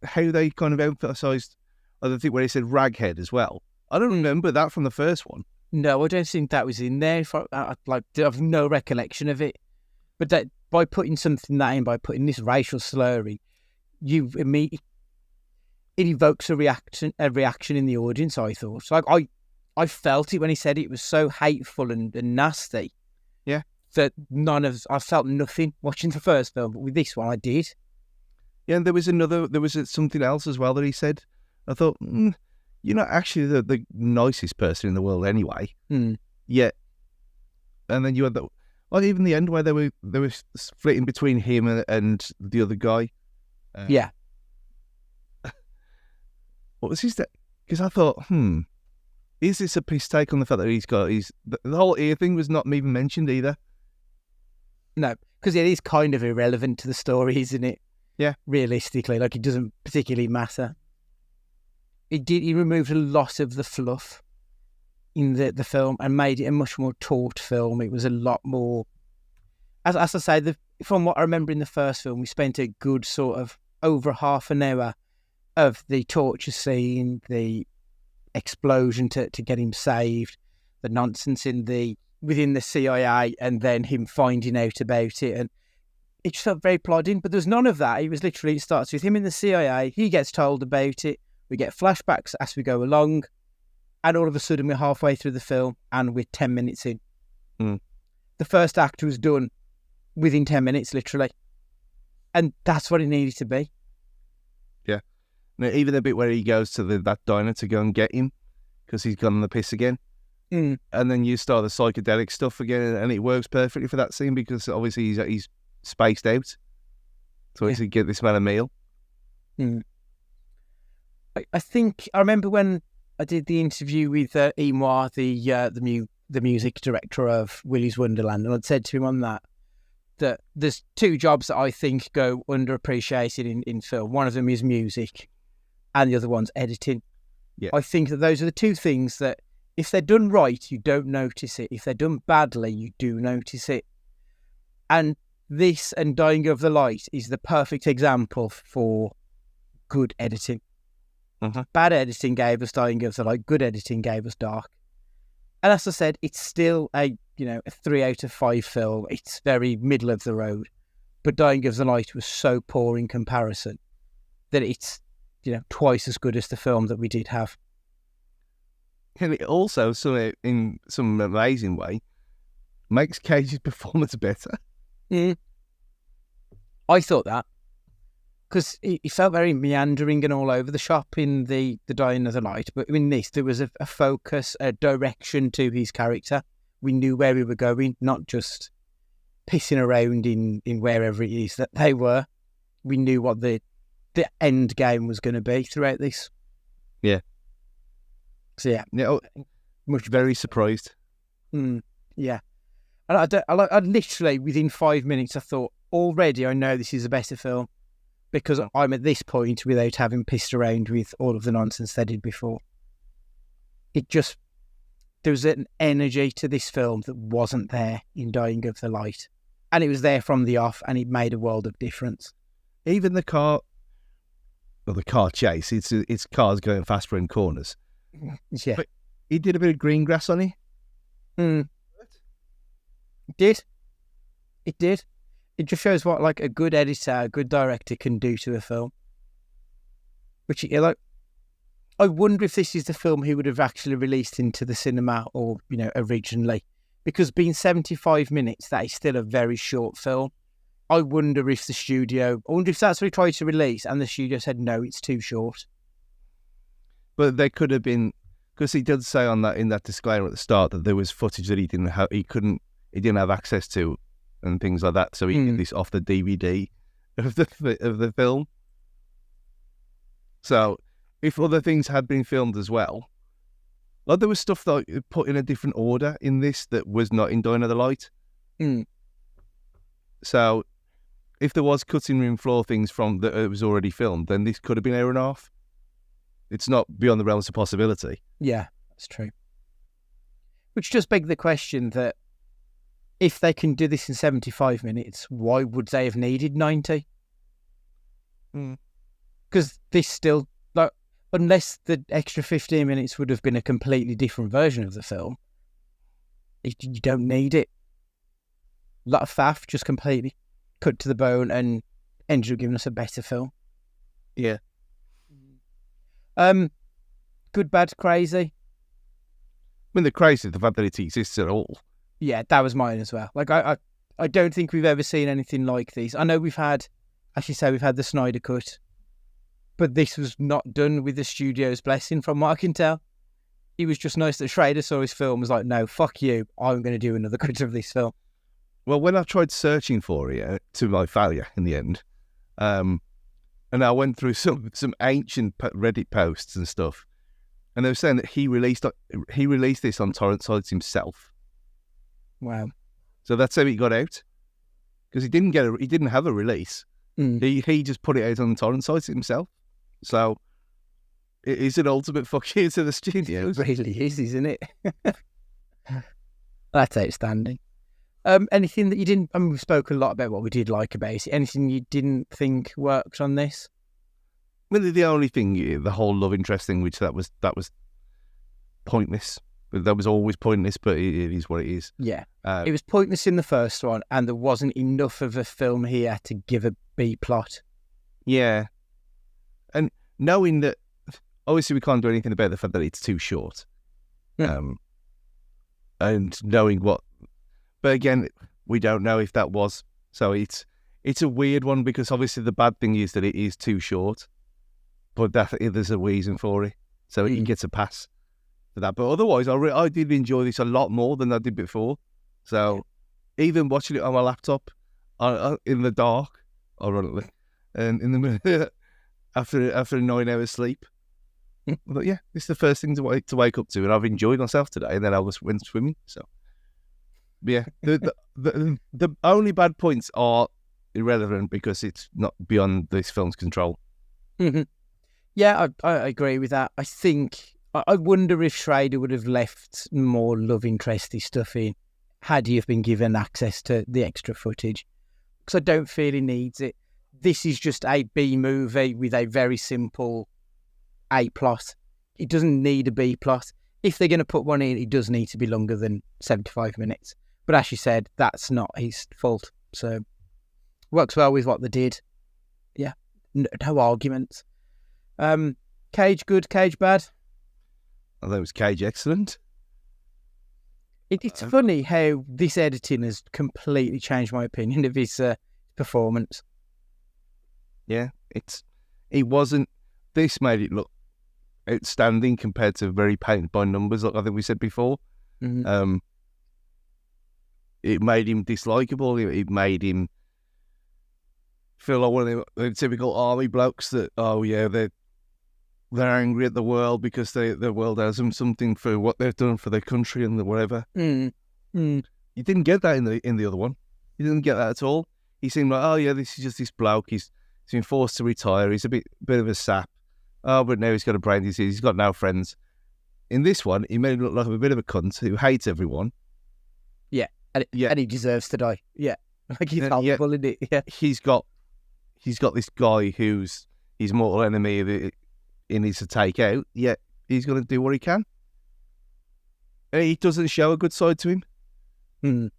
How they kind of emphasised, I think, where he said raghead as well. I don't remember that from the first one. No, I don't think that was in there. I have no recollection of it. But that, by putting something that in, by putting this racial slurry, it evokes a reaction in the audience, I thought. Like, I felt it when he said it. It was so hateful and nasty. Yeah. That I felt nothing watching the first film, but with this one I did. Yeah, and there was something else as well that he said. I thought, you're not actually the nicest person in the world anyway. Yeah. And then you had even the end where they were splitting between him and the other guy. Yeah. What was his? Because I thought, is this a piss take on the fact that the whole ear thing was not even mentioned either? No, because it is kind of irrelevant to the story, isn't it? Yeah. Realistically, like, it doesn't particularly matter. He removed a lot of the fluff in the film and made it a much more taut film. It was a lot more, as I say, from what I remember in the first film, we spent a good sort of over half an hour of the torture scene, the explosion to get him saved, the nonsense within the CIA, and then him finding out about it, and it just felt very plodding. But there's none of that. It starts with him in the CIA. He gets told about it. We get flashbacks as we go along, and all of a sudden we're halfway through the film and we're 10 minutes in. The first act was done within 10 minutes, literally, and that's what it needed to be. Yeah. Now, even the bit where he goes to that diner to go and get him because he's gone on the piss again. And then you start the psychedelic stuff again, and it works perfectly for that scene because obviously he's spaced out. So he can get this man a meal. I think I remember when I did the interview with Emoir, the music director of Willy's Wonderland, and I'd said to him on that there's two jobs that I think go underappreciated in film. One of them is music, and the other one's editing. Yeah. I think that those are the two things that, if they're done right, you don't notice it. If they're done badly, you do notice it. And this and Dying of the Light is the perfect example for good editing. Bad editing gave us Dying of the Light. Good editing gave us Dark. And as I said, it's still a 3 out of 5 film. It's very middle of the road. But Dying of the Light was so poor in comparison that it's twice as good as the film that we did have. And it also, in some amazing way, makes Cage's performance better. I thought that. Because he felt very meandering and all over the shop in the Dying of the Light. But in this, there was a focus, a direction to his character. We knew where we were going, not just pissing around in wherever it is that they were. We knew what the end game was going to be throughout this. Yeah. So yeah, much very surprised. Yeah, and I literally within 5 minutes I thought, already I know this is a better film. because I'm at this point without having pissed around with all of the nonsense they did before. There was an energy to this film that wasn't there in Dying of the Light. And it was there from the off, and it made a world of difference. Even the car chase, it's cars going faster in corners. Yeah. But he did a bit of green grass on it. It did. It just shows what like a good editor, a good director can do to a film. Which, I wonder if this is the film he would have actually released into the cinema or, originally. Because being 75 minutes, that is still a very short film. I wonder if that's what he tried to release and the studio said, no, it's too short. But there could have been, because he did say in that disclaimer at the start that there was footage that he didn't have access to and things like that. So he did this off the DVD of the film. So if other things had been filmed as well, like there was stuff that put in a different order in this that was not in Dying of the Light. So if there was cutting room floor things from that it was already filmed, then this could have been an hour and a half. It's not beyond the realms of possibility. Yeah, that's true. Which just begs the question that if they can do this in 75 minutes, why would they have needed 90? Because this still, unless the extra 15 minutes would have been a completely different version of the film, you don't need it. A lot of faff, just completely cut to the bone and ended up giving us a better film. Yeah. Good, bad, crazy. I mean, the crazy is the fact that it exists at all. Yeah, that was mine as well. I don't think we've ever seen anything like these. I know we've had the Snyder Cut, but this was not done with the studio's blessing from what I can tell. It was just nice that Schrader saw his film and was like, no, fuck you, I'm going to do another cut of this film. Well, when I tried searching for it, to my failure in the end, and I went through some ancient Reddit posts and stuff, and they were saying that he released this on torrent sites himself. Wow! So that's how he got out, because he didn't have a release. He just put it out on the torrent sites himself. So it is an ultimate fuck you to the studios. It really is, isn't it? That's outstanding. Anything that you didn't? I mean, we spoke a lot about what we did like about it. Anything you didn't think worked on this? I mean, the only thing, the whole love interest thing, which that was pointless. That was always pointless, but it is what it is. Yeah, it was pointless in the first one, and there wasn't enough of a film here to give a B plot. Yeah, and knowing that, obviously we can't do anything about the fact that it's too short. And knowing what. But again, we don't know if that was. So it's a weird one, because obviously the bad thing is that it is too short. But there's a reason for it. So it gets a pass for that. But otherwise, I did enjoy this a lot more than I did before. So even watching it on my laptop in the dark, ironically, and in the middle, after a 9 hours sleep. But yeah, it's the first thing to wake up to. And I've enjoyed myself today. And then I went swimming. So. Yeah, the only bad points are irrelevant because it's not beyond this film's control. Yeah, I agree with that. I think, I wonder if Schrader would have left more love interesty stuff in had he have been given access to the extra footage. Because I don't feel he needs it. This is just a B movie with a very simple A plot. It doesn't need a B plot. If they're going to put one in, it does need to be longer than 75 minutes. But as you said, that's not his fault. So, works well with what they did. Yeah, no arguments. Cage good, Cage bad? I thought it was Cage excellent. It's funny how this editing has completely changed my opinion of his performance. Yeah, it wasn't. This made it look outstanding compared to very painted by numbers, like I think we said before. It made him dislikable. It made him feel like one of the typical army blokes that, they're angry at the world because the world owes them something for what they've done for their country and whatever. You didn't get that in the other one. You didn't get that at all. He seemed like, this is just this bloke. He's He's been forced to retire. He's a bit of a sap. Oh, but now he's got a brain disease. He's got no friends. In this one, he made him look like a bit of a cunt who hates everyone. Yeah, and he deserves to die. Yeah, like he's horrible, isn't it? Yeah, he's got this guy who's his mortal enemy he needs to take out. Yeah, he's going to do what he can. And he doesn't show a good side to him. Mm.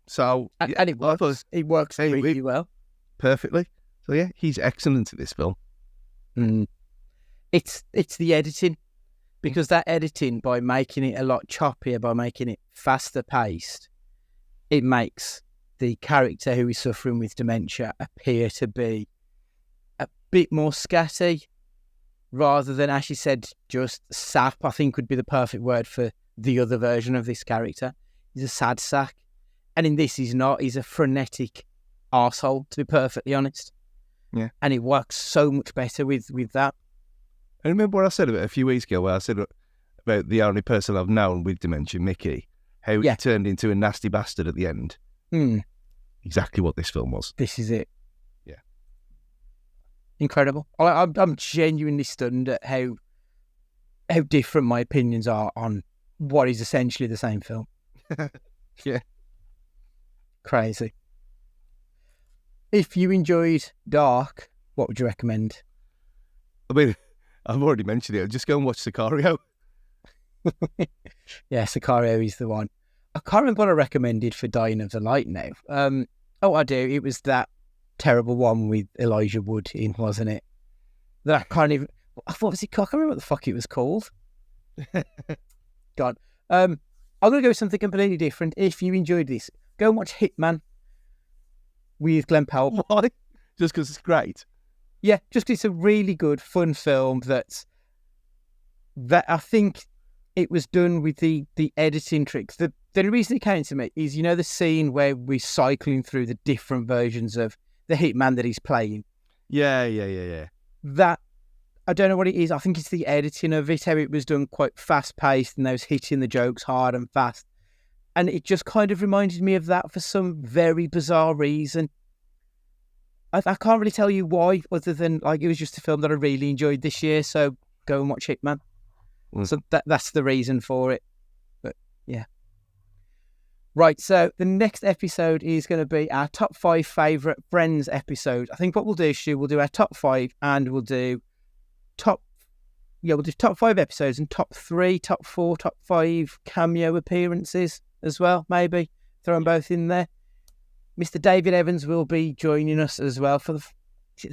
So and it works. It works really well, perfectly. So yeah, he's excellent at this film. Mm. It's the editing, because that editing, by making it a lot choppier, by making it faster paced, it makes the character who is suffering with dementia appear to be a bit more scatty, rather than, as you said, just sap. I think would be the perfect word for the other version of this character. He's a sad sack. And in this, he's not. He's a frenetic arsehole, to be perfectly honest. Yeah. And it works so much better with that. I remember what I said about a few weeks ago, where I said about the only person I've known with dementia, Mickey, how he turned into a nasty bastard at the end. Mm. Exactly what this film was. This is it. Yeah. Incredible. I'm genuinely stunned at how different my opinions are on what is essentially the same film. Yeah. Crazy. If you enjoyed Dark, what would you recommend? I mean, I've already mentioned it. Just go and watch Sicario. Yeah, Sicario is the one. I can't remember what I recommended for Dying of the Light now. I do. It was that terrible one with Elijah Wood in, wasn't it? That I can't even... I thought, was it... I can't remember what the fuck it was called. God. I'm going to go with something completely different. If you enjoyed this, go and watch Hitman with Glenn Powell. Why? Just because it's great? Yeah, just because it's a really good, fun film that I think it was done with the editing tricks. The reason it came to me is, the scene where we're cycling through the different versions of the Hitman that he's playing. Yeah. That, I don't know what it is. I think it's the editing of it, how it was done quite fast-paced and those hitting the jokes hard and fast. And it just kind of reminded me of that for some very bizarre reason. I can't really tell you why, other than it was just a film that I really enjoyed this year, so go and watch Hitman. So that's the reason for it. But yeah. Right, so the next episode is going to be our top 5 favourite Friends episode. I think what we'll do, Stu, we'll do our top 5, and we'll do top 5 episodes and top 3, top 4, top 5 cameo appearances as well, maybe. Throw them both in there. Mr. David Evans will be joining us as well for the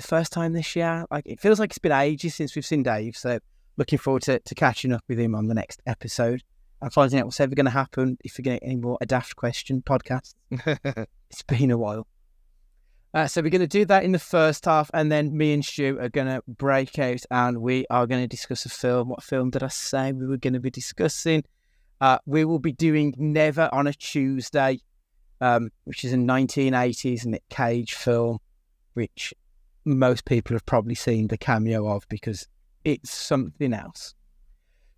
first time this year. It feels like it's been ages since we've seen Dave, so looking forward to catching up with him on the next episode and finding out what's ever going to happen if we get any more A Daft Question podcasts. It's been a while. So we're going to do that in the first half, and then me and Stu are going to break out and we are going to discuss a film. What film did I say we were going to be discussing? We will be doing Never on a Tuesday, which is a 1980s Nic Cage film, which most people have probably seen the cameo of because it's something else.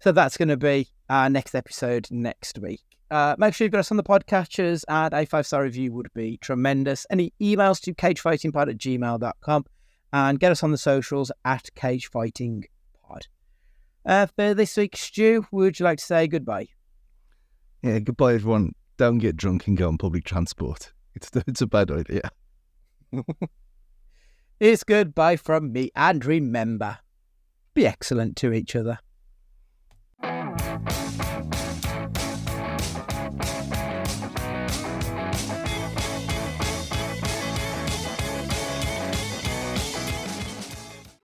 So that's going to be our next episode next week. Make sure you've got us on the podcatchers, and a 5-star review would be tremendous. Any emails to cagefightingpod@gmail.com, and get us on the socials @cagefightingpod. For this week, Stu, would you like to say goodbye? Yeah, goodbye everyone. Don't get drunk and go on public transport. It's a bad idea. It's goodbye from me, and remember, be excellent to each other.